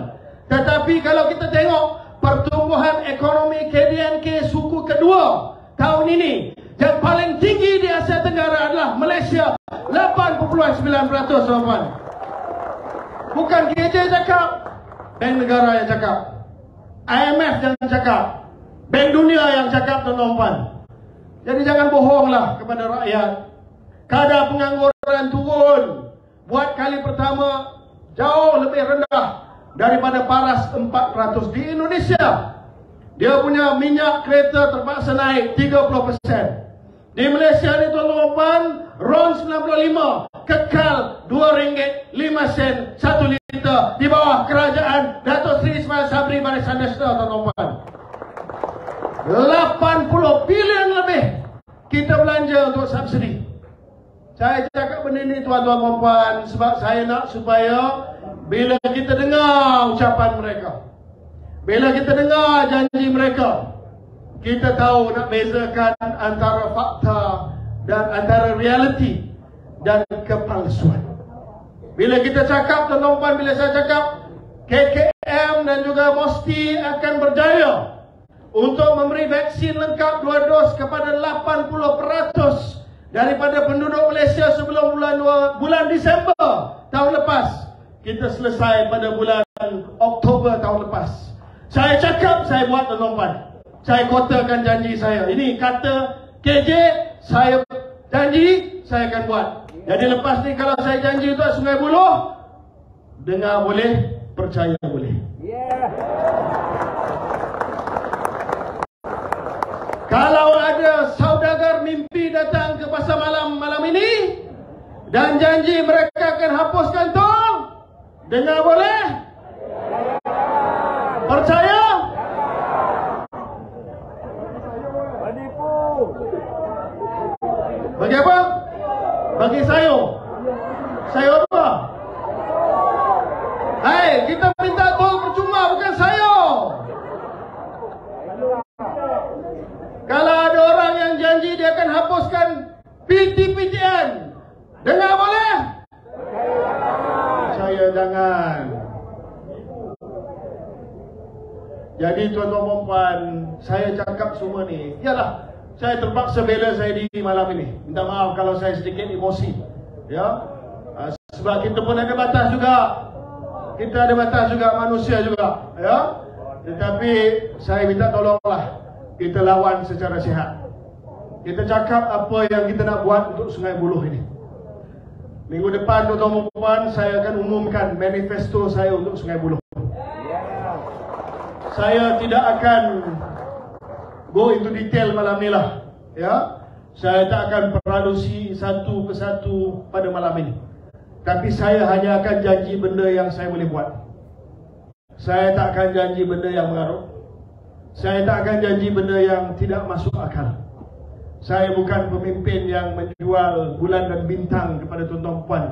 Tetapi kalau kita tengok pertumbuhan ekonomi KDNK suku kedua tahun ini, yang paling tinggi di Asia Tenggara adalah Malaysia, 8.9%, tuan-tuan dan puan. Bukan KJ cakap, Bank Negara yang cakap, IMF yang cakap, Bank Dunia yang cakap, tuan-tuan dan puan. Jadi jangan bohonglah kepada rakyat. Kadar pengangguran turun, buat kali pertama jauh lebih rendah daripada paras 400 di Indonesia. Dia punya minyak kereta terpaksa naik 30%. Di Malaysia ni, tuan-tuan dan puan, RON 95 kekal RM2.05 1 liter di bawah kerajaan Datuk Seri Ismail Sabri Barisan Nasional, tuan-tuan dan puan. 80 bilion lebih kita belanja untuk subsidi. Saya cakap benda ni, tuan-tuan dan puan, sebab saya nak supaya bila kita dengar ucapan mereka, bila kita dengar janji mereka, kita tahu nak bezakan antara fakta dan antara realiti dan kepalsuan. Bila kita cakap, tuan-tuan dan puan, bila saya cakap KKM dan juga MOSTI akan berjaya untuk memberi vaksin lengkap 2 dos kepada 80% daripada penduduk Malaysia sebelum bulan Disember tahun lepas. Kita selesai pada bulan Oktober tahun lepas. Saya cakap, saya buat, tuan-tuan dan puan. Saya kotakan janji saya. Ini kata KJ, saya janji, saya akan buat. Jadi lepas ni kalau saya janji untuk Sungai Buloh, dengar boleh, percaya boleh. Kalau ada saudagar mimpi datang ke pasar malam ini dan janji mereka akan hapuskan tol, dengar boleh, percaya. Bagi apa? Bagi sayur. Sayur apa? Hai, kita minta tol percuma, bukan sayur. Kalau ada orang yang janji dia akan hapuskan PTPTN, dengar boleh? Percaya jangan. Jadi tuan-tuan dan puan, saya cakap semua ni, yalah, saya terpaksa bela saya diri malam ini. Minta maaf kalau saya sedikit emosi, ya. Sebab kita pun ada batas juga. Kita ada batas juga, manusia juga, ya. Tetapi saya minta tolonglah, kita lawan secara sihat. Kita cakap apa yang kita nak buat untuk Sungai Buloh ini. Minggu depan, tuan-tuan dan puan, saya akan umumkan manifesto saya untuk Sungai Buloh. Saya tidak akan go into detail malam ni lah, ya. Saya tak akan produksi satu persatu pada malam ini. Tapi saya hanya akan janji benda yang saya boleh buat. Saya tak akan janji benda yang mengarut. Saya tak akan janji benda yang tidak masuk akal. Saya bukan pemimpin yang menjual bulan dan bintang kepada tuan-tuan puan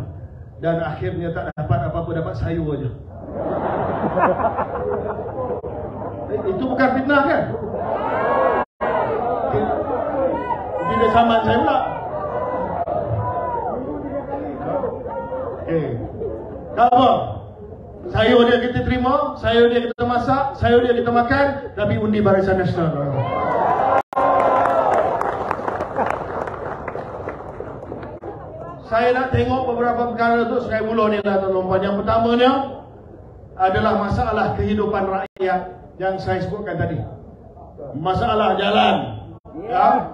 dan akhirnya tak dapat apa-apa, dapat sayur aja. Itu bukan fitnah kan? Tidak saman saya pula. Okey. Tak apa. Sayur dia kita terima, sayur dia kita masak, sayur dia kita makan, tapi undi Barisan Nasional. Saya nak tengok beberapa perkara untuk Sungai Buloh ni lah, tuan-tuan. Yang pertamanya adalah masalah kehidupan rakyat yang saya sebutkan tadi. Masalah jalan, ya.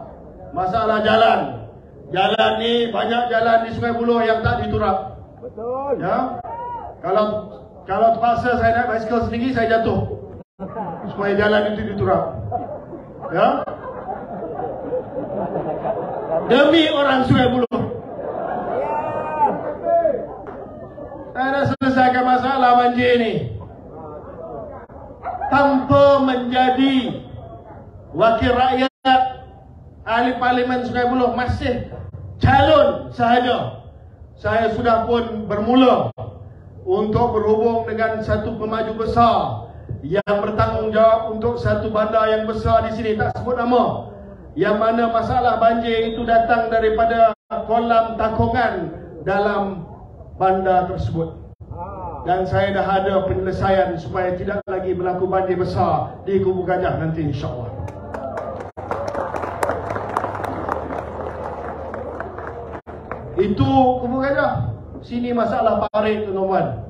Masalah jalan. Jalan ni, banyak jalan di Sungai Buloh yang tak diturap. Betul. Ya. Kalau Kalau terpaksa saya naik basikal sendiri, saya jatuh supaya jalan itu diturap. Ya, demi orang Sungai Buloh. Saya dah selesaikan masalah banjir ini tanpa menjadi wakil rakyat, ahli parlimen Sungai Buloh, masih calon sahaja. Saya sudah pun bermula untuk berhubung dengan satu pemaju besar yang bertanggungjawab untuk satu bandar yang besar di sini, tak sebut nama, yang mana masalah banjir itu datang daripada kolam takungan dalam bandar tersebut. Dan saya dah ada penyelesaian supaya tidak lagi berlaku banjir besar di Kubu Gajah nanti, insyaAllah. Itu Kubu Gajah. Sini masalah parit, tuan-tuan.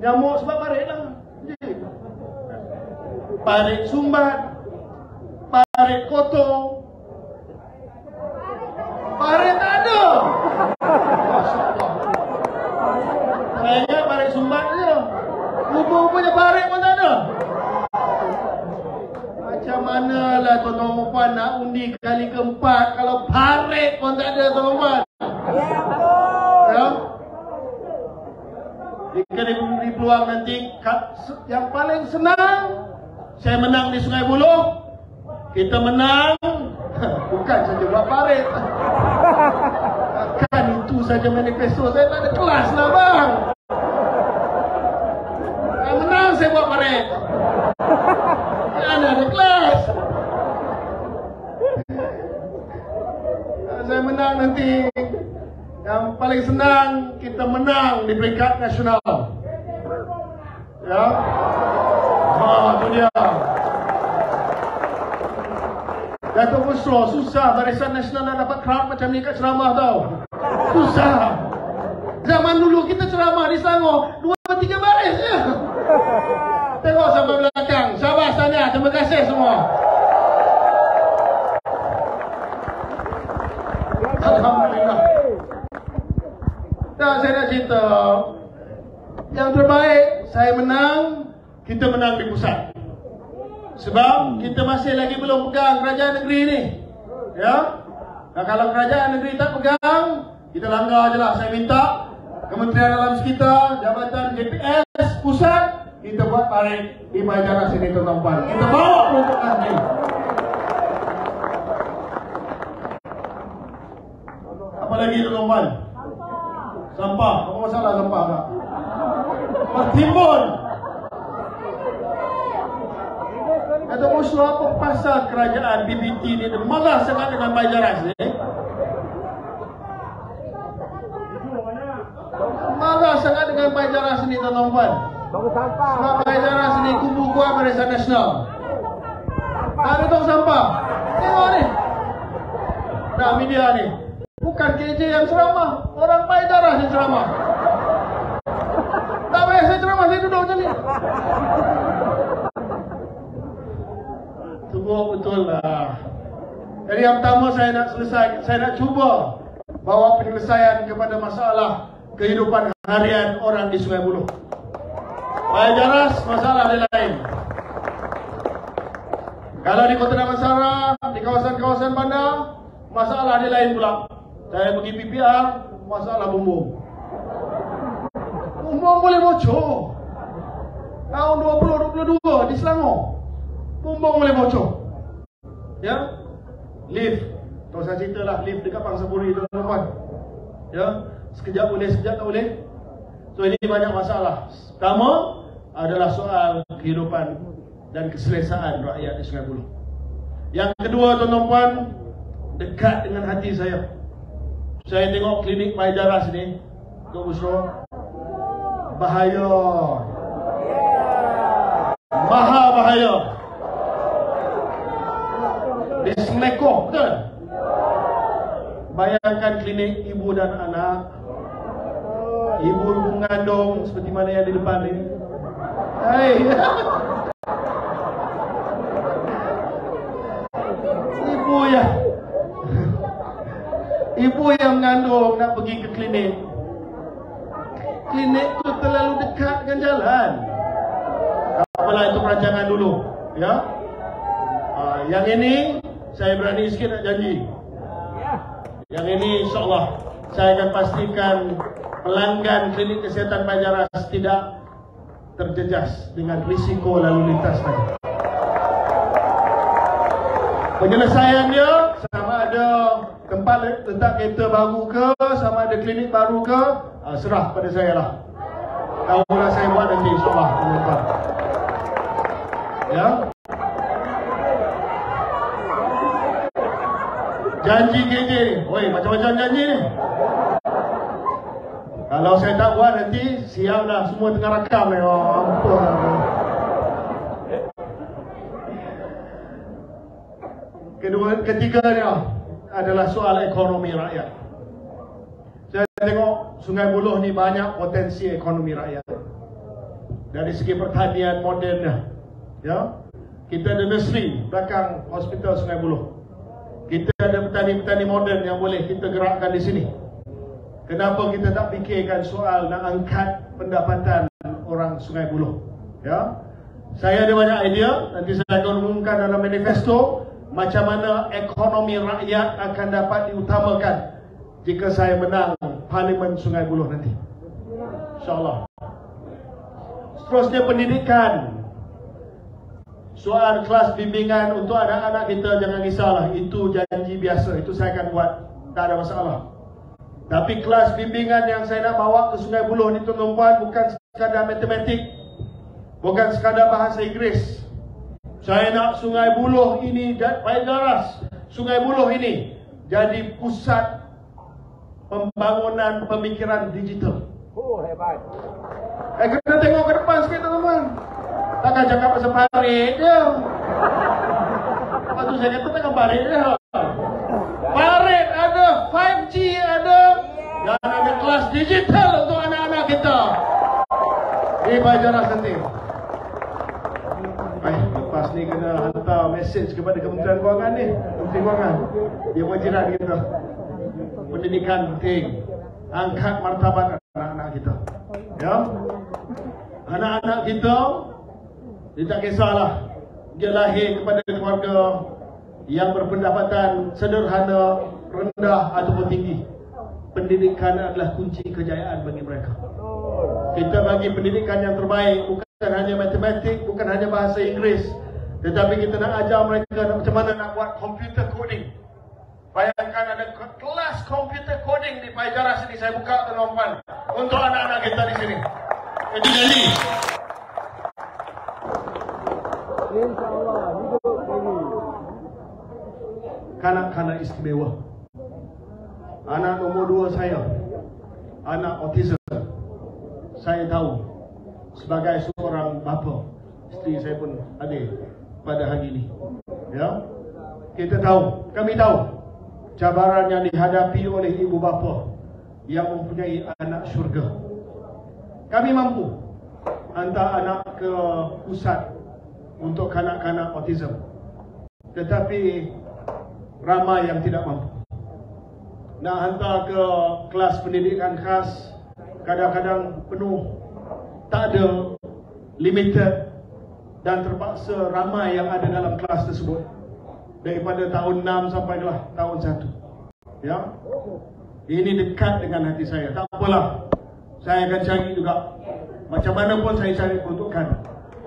Nyamuk sebab parit lah. Parit sumbat, parit kotor, parit tak ada. Saya ingat parit sumbat saja. Rupa-rupanya parit pun tak ada. Macam manalah tuan-tuan puan nak undi kali keempat kalau parit pun tak ada, tuan-tuan. Ya. Jika diberi peluang nanti, yang paling senang saya menang di Sungai Buloh. Kita menang bukan saja buat parit. Kan itu saja manifesto. Saya tak ada kelas lah, bang. Saya menang, saya buat parit. Kan ada kelas. Saya menang nanti. Yang paling senang kita menang di peringkat nasional. Ya. Itu dia. Datuk Busro, susah Barisan Nasional nak dapat crowd macam ni kat ceramah tau. Susah. Zaman dulu kita ceramah di Selangor 2-3 baris je. Tengok sampai belakang. Syabas sana, terima kasih semua. Alhamdulillah. Dan saya nak cerita, yang terbaik saya menang, kita menang di pusat. Sebab kita masih lagi belum pegang kerajaan negeri ni. Ya. Dan kalau kerajaan negeri tak pegang, kita langgar je lah. Saya minta Kementerian Alam Sekitar, Jabatan JPS pusat, kita buat parit di Bajaran sini, tuan-tuan. Kita bawa peruntukan ni. Apa lagi, tuan-tuan? Sampah. Apa masalah sampah tak? Bertimbun. Kata Busro, apa pasal kerajaan BBT ni malah sangat dengan Bajaras ni? Malah sangat dengan Bajaras ni, tuan-tuan. Sebab Bajaras ni kubu kuat Barisan Nasional. Tak ada tong sampah. Tengok ni. Nah, media ni. Bukan KJ yang ceramah, orang Bajaras yang ceramah. Tak payah saya ceramah, saya duduk macam ni. Betul lah. Jadi yang pertama saya nak selesai, saya nak cuba bawa penyelesaian kepada masalah kehidupan harian orang di Sungai Buloh. Bajaras masalah dia lain. Kalau di Kota Damansara, di kawasan-kawasan bandar, masalah dia lain pula. Saya pergi PPR, masalah bumbung. Bumbung boleh bocor. Tahun 2022 di Selangor, bumbung boleh bocor. Ya, lift. Kalau saya ceritalah lift dekat Pangsapuri, tuan-tuan. Ya, sekejap boleh, sekejap tak boleh. So ini banyak masalah. Pertama adalah soal kehidupan dan keselesaan rakyat di Sungai Buloh. Yang kedua, tuan-tuan, dekat dengan hati saya. Saya tengok klinik Bajaras ni, Tok Busro, bahaya. Maha bahaya. Di Selekor, betul? Bayangkan klinik ibu dan anak. Ibu mengandung seperti mana yang di depan ni. Hai. Ibu yang mengandung nak pergi ke klinik. klinik tu terlalu dekat dengan jalan. Apalah itu perancangan dulu, ya. Yang ini saya berani sikit nak janji. Yang ini insyaAllah saya akan pastikan pelanggan klinik kesihatan Pajaras tidak terjejas dengan risiko lalu lintas tadi. Penyelesaiannya sama ada tempat letak kereta baru ke, sama ada klinik baru ke, serah pada saya lah. Tahulah saya buat nanti insyaAllah. Ya. Janji KJ ni, oi macam-macam janji ni. Kalau saya tak buat nanti siap dah semua tengah rakam ni. Oh, ampun. Ketiganya adalah soal ekonomi rakyat. Saya tengok Sungai Buloh ni banyak potensi ekonomi rakyat. Dari segi pertanian modernnya. Ya. Kita ada nursery belakang hospital Sungai Buloh. Kita ada petani-petani moden yang boleh kita gerakkan di sini. Kenapa kita tak fikirkan soal nak angkat pendapatan orang Sungai Buloh? Ya. Saya ada banyak idea, nanti saya akan umumkan dalam manifesto macam mana ekonomi rakyat akan dapat diutamakan jika saya menang Parlimen Sungai Buloh nanti. InsyaAllah. Seterusnya pendidikan. Soal kelas bimbingan untuk anak-anak kita, jangan risaulah. Itu janji biasa, itu saya akan buat. Tak ada masalah. Tapi kelas bimbingan yang saya nak bawa ke Sungai Buloh ni tuan-tuan, bukan sekadar matematik, bukan sekadar bahasa Inggeris. Saya nak Sungai Buloh ini, Pajaras Sungai Buloh ini jadi pusat pembangunan pemikiran digital. Oh, hebat. Kena tengok ke depan sikit teman-teman. Takkan cakap pasal parit je. Lepas tu saya kata takkan parit je. Parit ada, 5G ada, dan ada kelas digital untuk anak-anak kita di Pajaras nanti. Lepas ni kena hantar mesej kepada Kementerian Kewangan ni. Menteri Kewangan, dia wajiran kita. Pendidikan penting. Angkat martabat anak-anak kita. Ya. Anak-anak kita, dia tak kisahlah dia lahir kepada keluarga yang berpendapatan sederhana, rendah ataupun tinggi. Pendidikan adalah kunci kejayaan bagi mereka. Kita bagi pendidikan yang terbaik, bukan hanya matematik, bukan hanya bahasa Inggeris, tetapi kita nak ajar mereka macam mana nak buat computer coding. Bayangkan ada kelas computer coding di Pajaras ini saya buka tuan-tuan untuk anak-anak kita di sini. Jadi janji. InsyaAllah hidup ini. Kanak-kanak istimewa. Anak nombor 2 saya, anak autism. Saya tahu sebagai seorang bapa, isteri saya pun ada pada hari ini. Ya, kita tahu, kami tahu cabaran yang dihadapi oleh ibu bapa yang mempunyai anak syurga. Kami mampu hantar anak ke pusat untuk kanak-kanak autism, tetapi ramai yang tidak mampu. Nak hantar ke kelas pendidikan khas, kadang-kadang penuh, tak ada, limited, dan terpaksa ramai yang ada dalam kelas tersebut daripada tahun 6 sampai tahun 1. Ya, ini dekat dengan hati saya. Tak apalah, saya akan cari juga. Macam mana pun saya cari peruntukan,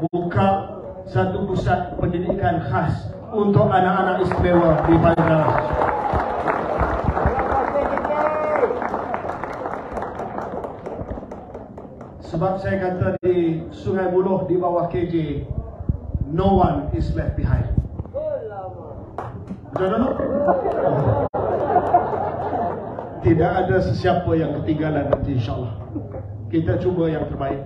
buka satu pusat pendidikan khas untuk anak-anak istimewa di Pajaras. Sebab saya kata di Sungai Buloh di bawah KJ, no one is left behind. Betul tak? Tidak ada sesiapa yang ketinggalan nanti insyaAllah. Kita cuba yang terbaik.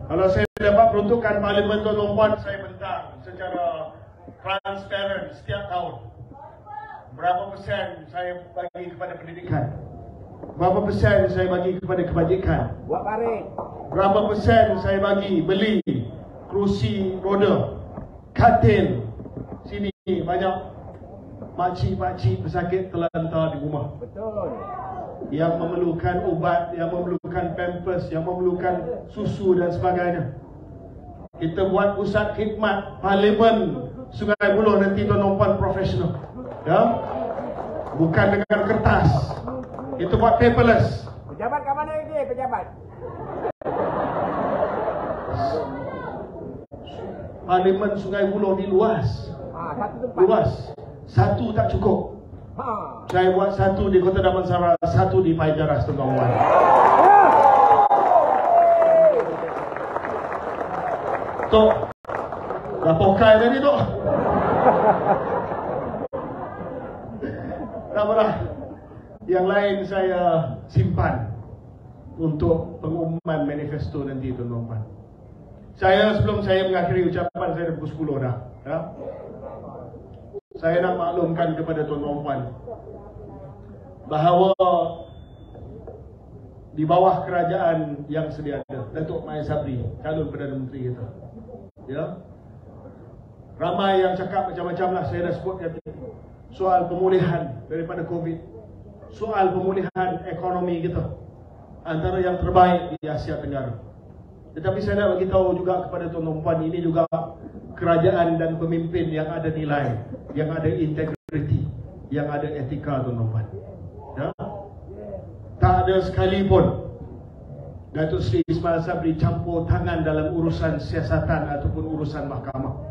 Kalau saya dapat peruntukan Parlimen tuan-tuan, saya bentang secara transparent setiap tahun. Berapa persen saya bagi kepada pendidikan? Berapa persen saya bagi kepada kebajikan? Buat parit. Berapa persen saya bagi beli kerusi roda, katil, sini banyak makcik-makcik pesakit terlantar di rumah. Betul. Yang memerlukan ubat, yang memerlukan pampers, yang memerlukan susu dan sebagainya. Kita buat pusat khidmat Parlimen Sungai Buloh nanti tuan-tuan profesional. Ya? Bukan dengan kertas. Kita buat paperless. Pejabat kat mana lagi? Pejabat. Parlimen Sungai Buloh ni luas. Satu tempat. Luas. Satu tak cukup. Saya buat satu di Kota Damansara, satu di Paijaras, tuan-tuan. Tok, dah pokai tadi tu. Tak apalah. Yang lain saya simpan untuk pengumuman manifesto nanti, tuan-tuan. Sebelum saya mengakhiri ucapan saya dah pukul 10 dah. Ya? Saya nak maklumkan kepada tuan-tuan bahawa di bawah kerajaan yang sedia ada, Datuk Mai Sabri, calon Perdana Menteri kita, ya, ramai yang cakap macam-macam lah. Saya dah sebutkan soal pemulihan daripada COVID, soal pemulihan ekonomi kita, antara yang terbaik di Asia Tenggara. Tetapi saya nak bagi tahu juga kepada tuan-tuan, ini juga kerajaan dan pemimpin yang ada nilai, yang ada integriti, yang ada etika, tuan-tuan. Ya? Tak ada sekalipun Datuk Seri Ismail Sabri campur tangan dalam urusan siasatan ataupun urusan mahkamah.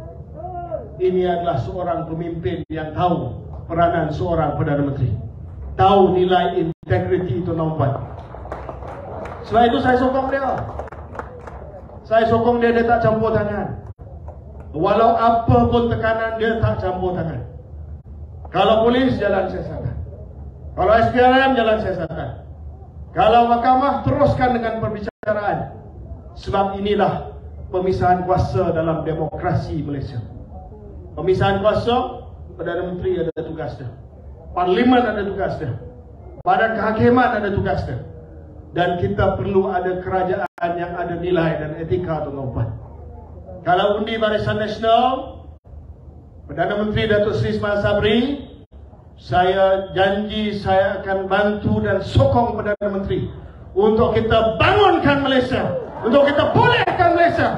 Ini adalah seorang pemimpin yang tahu peranan seorang Perdana Menteri, tahu nilai integriti, tuan-tuan. Sebab itu saya sokong dia. Saya sokong dia tak campur tangan. Walau apa pun tekanan, dia tak campur tangan. Kalau polis, jalan siasatan. Kalau SPRM, jalan siasatan. Kalau mahkamah, teruskan dengan perbicaraan. Sebab inilah pemisahan kuasa dalam demokrasi Malaysia. Pemisahan kuasa, Perdana Menteri ada tugas dia, Parlimen ada tugas dia, Badan Kehakiman ada tugas dia. Dan kita perlu ada kerajaan yang ada nilai dan etika, tuan-tuan. Kalau undi Barisan Nasional, Perdana Menteri Datuk Seri Ismail Sabri, saya janji saya akan bantu dan sokong Perdana Menteri untuk kita bangunkan Malaysia, untuk kita pulihkan Malaysia,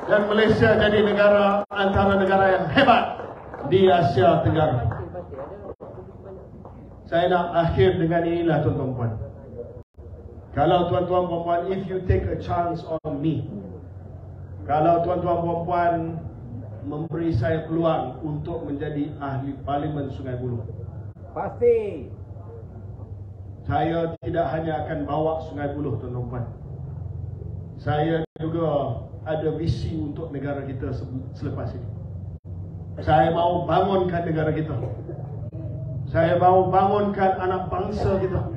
dan Malaysia jadi negara antara negara yang hebat di Asia Tenggara. Saya nak akhir dengan inilah, tuan-tuan. Kalau tuan-tuan perempuan, if you take a chance on me, kalau tuan-tuan perempuan memberi saya peluang untuk menjadi ahli Parlimen Sungai Buloh, pasti saya tidak hanya akan bawa Sungai Buloh, tuan-tuan. Saya juga ada visi untuk negara kita selepas ini. Saya mahu bangunkan negara kita. Saya mahu bangunkan anak bangsa kita.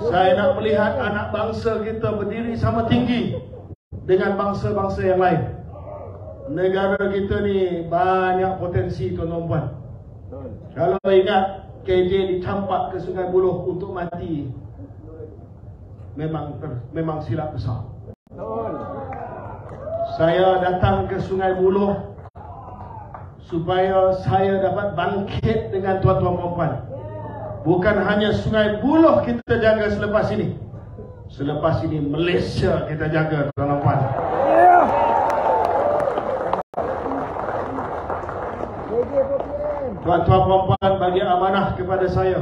Saya nak melihat anak bangsa kita berdiri sama tinggi dengan bangsa-bangsa yang lain. Negara kita ni banyak potensi, tuan-tuan. Kalau ingat KJ dicampak ke Sungai Buloh untuk mati, memang silap besar. Saya datang ke Sungai Buloh supaya saya dapat bangkit dengan tuan-tuan perempuan. Bukan hanya Sungai Buloh kita jaga selepas ini. Selepas ini Malaysia kita jaga, tuan-tuan. Tuan-tuan perempuan bagi amanah kepada saya.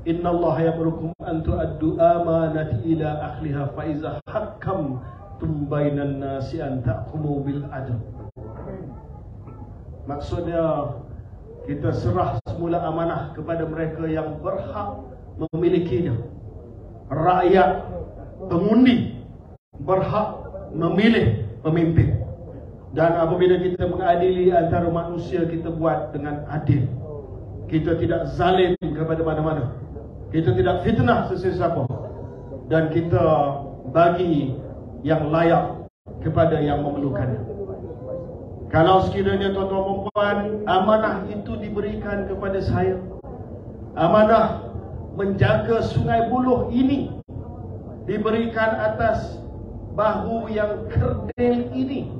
Inna Allah ya'murukum an tu'addu amanati ila ahliha fa iza hakamtum bainan nasi an tahkumu bil adl. Maksudnya kita serah semula amanah kepada mereka yang berhak memilikinya. Rakyat, pengundi berhak memilih pemimpin. Dan apabila kita mengadili antara manusia, kita buat dengan adil. Kita tidak zalim kepada mana-mana. Kita tidak fitnah sesiapa. Dan kita bagi yang layak kepada yang memerlukannya. Kalau sekiranya tuan-tuan perempuan, amanah itu diberikan kepada saya, amanah menjaga Sungai Buloh ini diberikan atas bahu yang kerdil ini,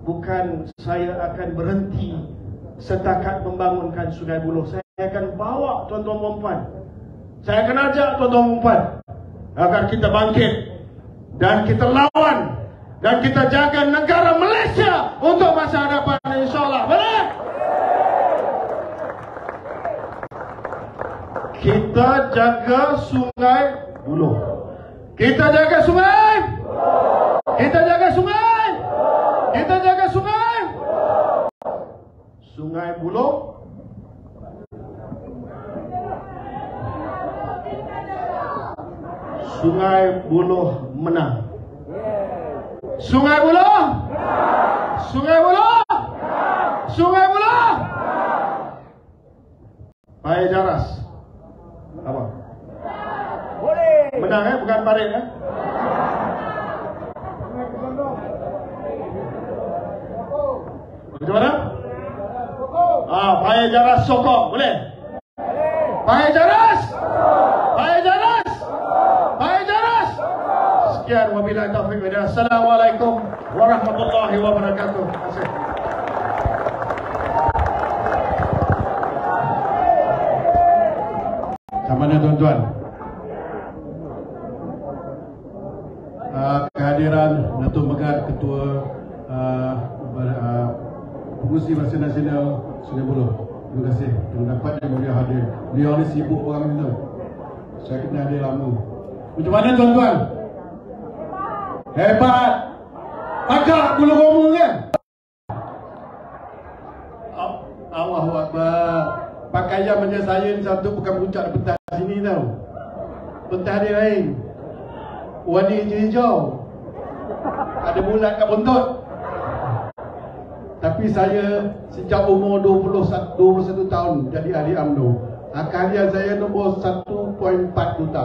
bukan saya akan berhenti setakat membangunkan Sungai Buloh. Saya akan bawa tuan-tuan dan puan. Saya akan ajak tuan-tuan dan puan agar kita bangkit dan kita lawan dan kita jaga negara Malaysia untuk masa hadapan, insyaAllah. Boleh? Kita jaga Sungai Buloh. Kita jaga sungai. Kita jaga sungai. Kita jaga sungai. Sungai Buloh. Sungai Buloh menang. Sungai Buloh. Sungai Buloh. Sungai Buloh. Pak Jaras. Apa? Boleh. Menang bukan parit Macam mana? Pak Jaras sokong, boleh? Pak Jaras. Pak Jaras. Pak Jaras. Sekian, wabillahi taufiq wal hidayah. Assalamualaikum warahmatullahi wabarakatuh. Terima kasih. Mana tuan-tuan, kehadiran Datuk Megat Ketua Pengurusi Bahasa Nasional Sungai Buloh, terima kasih yang dapat yang beliau hadir. Beliau ni sibuk orang itu, saya kena hadir lama. Macam mana tuan-tuan? Hebat. Agak bulu romu kan? Allahu Akbar. Pakaian macam saya ni satu bukan puncak pentas sini tau. Pentas dia lain. Warna hijau-hijau. Ada bulat kat buntut. Tapi saya sejak umur 21 tahun jadi ahli UMNO. Kalian saya nombor 1.4 juta.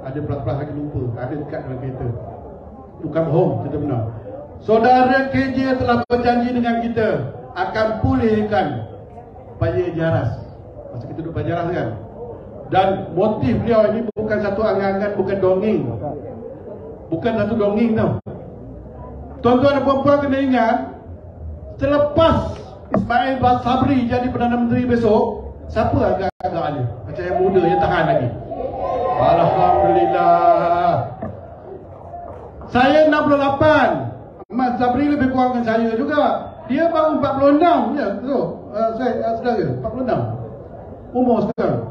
Ada pelas-pelas lagi lupa. Ada dekat dalam kereta. Bukan bohong, kita benar. Saudara KJ telah berjanji dengan kita akan pulihkan Pak Jaras. Masa kita duduk Pak Jaras kan. Dan motif beliau ini bukan satu angan-angan, bukan dongeng. Bukan satu dongeng tau. Tuan-tuan dan puan-puan kena ingat, selepas Ismail Sabri jadi Perdana Menteri besok, siapa agak-agak ada? Macam yang muda yang tahan lagi. Alhamdulillah. Saya 68. Ahmad Sabri lebih kurang dengan saya juga. Dia baru 46 ya, betul. Saya saudara 46. Umur sekarang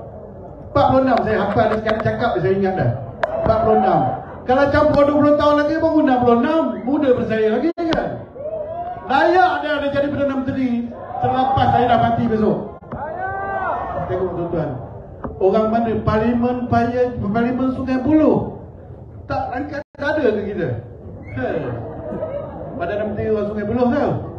46, saya hafal dia sekarang cakap saya ingat dah. 46. Kalau campur 20 tahun lagi baru 66. Muda daripada saya lagi kan. Layak dia jadi Perdana Menteri selepas saya dah mati besok. Tengok tuan-tuan. Orang mana Parlimen Sungai Buloh tak angkat ada ke kita? Perdana Menteri orang Sungai Buloh tau.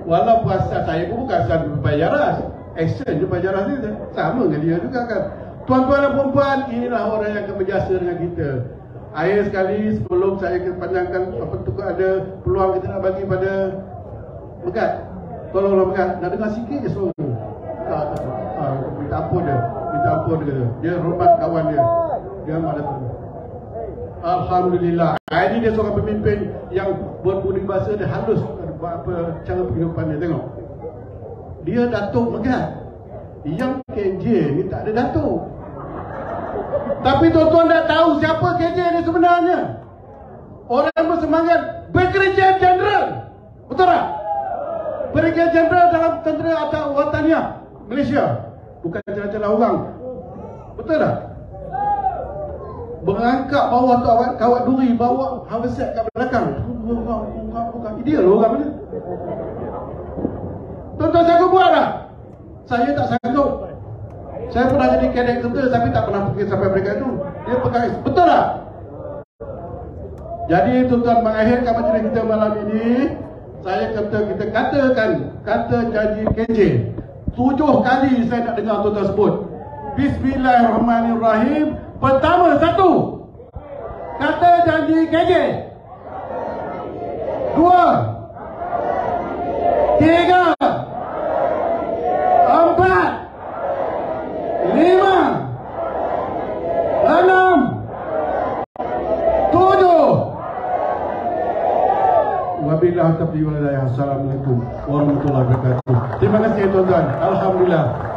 Walaupun asal saya pun bukan asal Pak Jaras. Action je Pak Jaras ni sama dengan dia juga kan. Tuan-tuan dan puan-puan, inilah orang yang akan berjasa dengan kita. Akhir sekali sebelum saya akan panjangkan apa tu ada peluang kita nak bagi pada Megat. Tolonglah Megat, nak dengar sikit je suara. Minta ampun dia. Minta ampun dia. Dia hormat kawan dia. Dia amat datang. Alhamdulillah. Ini dia seorang pemimpin yang berbudi bahasa dia halus apa cara kehidupan dia. Tengok. Dia Datuk Megat. Yang KJ ni tak ada Datuk. Tapi tuan-tuan tak tahu siapa KJ ni sebenarnya. Orang bersemangat Brigadier General. Betul tak? Brigadier General dalam tentera atau Wataniah Malaysia. Bukan celah-celah orang. Betul tak? Berangkat bawah tu kawat duri, bawa haversack kat belakang. Bukan ideal orang ni. Tuan-tuan sanggup buat tak? Saya tak sanggup. Saya pernah jadi kadet tentera tapi tak pernah pergi sampai mereka tu. Dia pegang. Betul tak? Jadi tuan-tuan mengakhirkan majlis kita malam ini, saya kita kata janji KJ. 7 kali saya nak dengar tuan-tuan sebut. Bismillahirrahmanirrahim. Pertama, 1. Kata janji KJ. 2. 3. 4. 5. 6. 7. Wabillahi taufiq wal hidayah. Assalamualaikum warahmatullahi wabarakatuh. Terima kasih tuan-tuan. Alhamdulillah.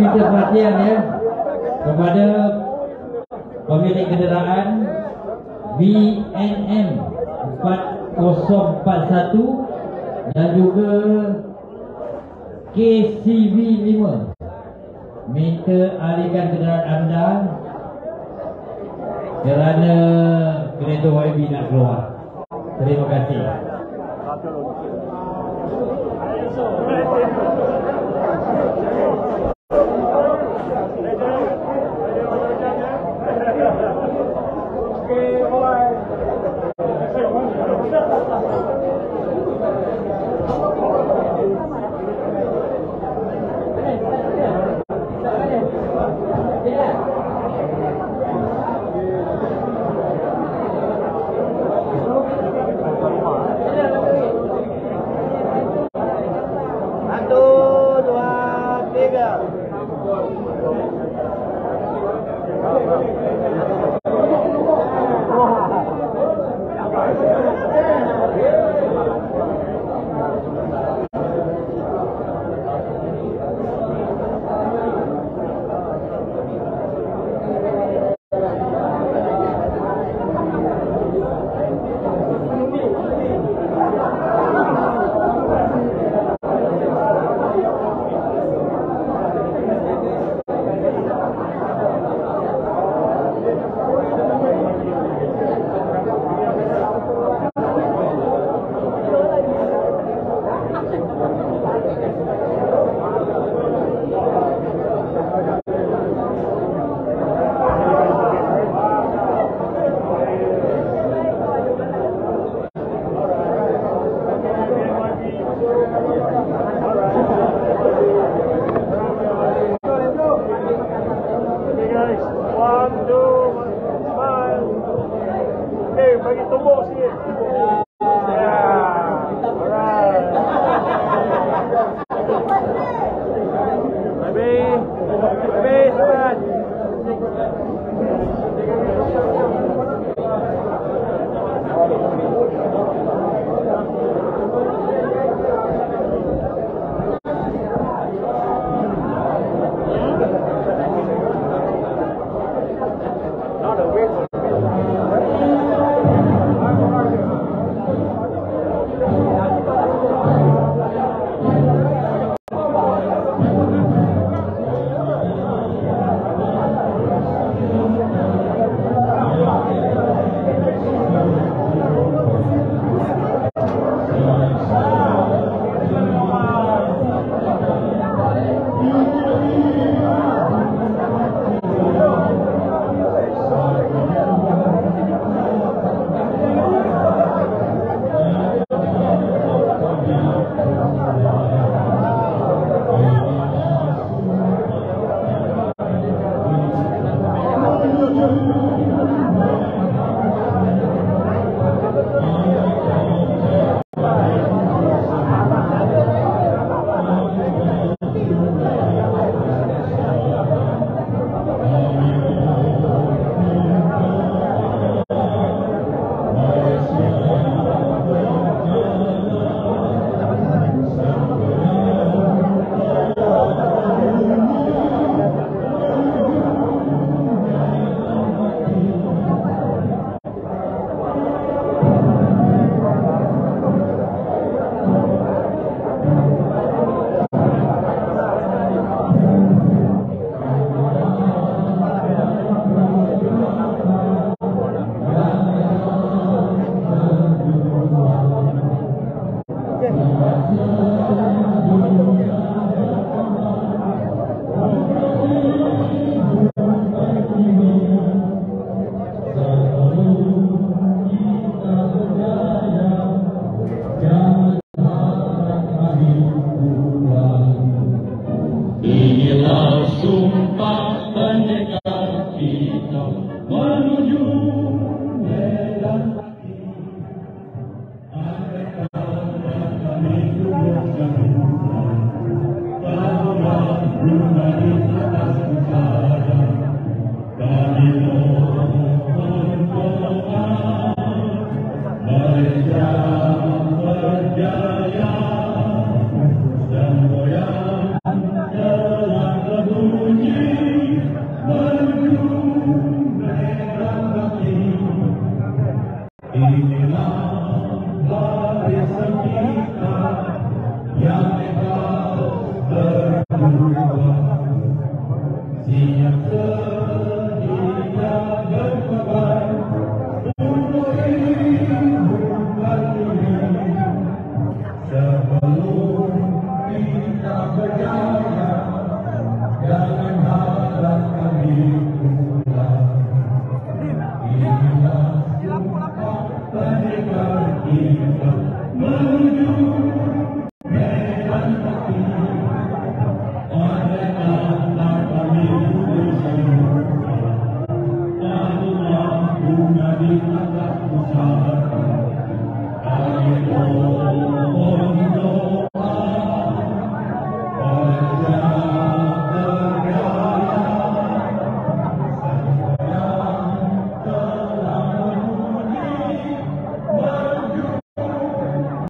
minta perhatian ya kepada pemilik kenderaan VNM 4041 dan juga KCV 5. Minta alihkan kenderaan anda kerana kereta YB nak keluar. Terima kasih. Inilah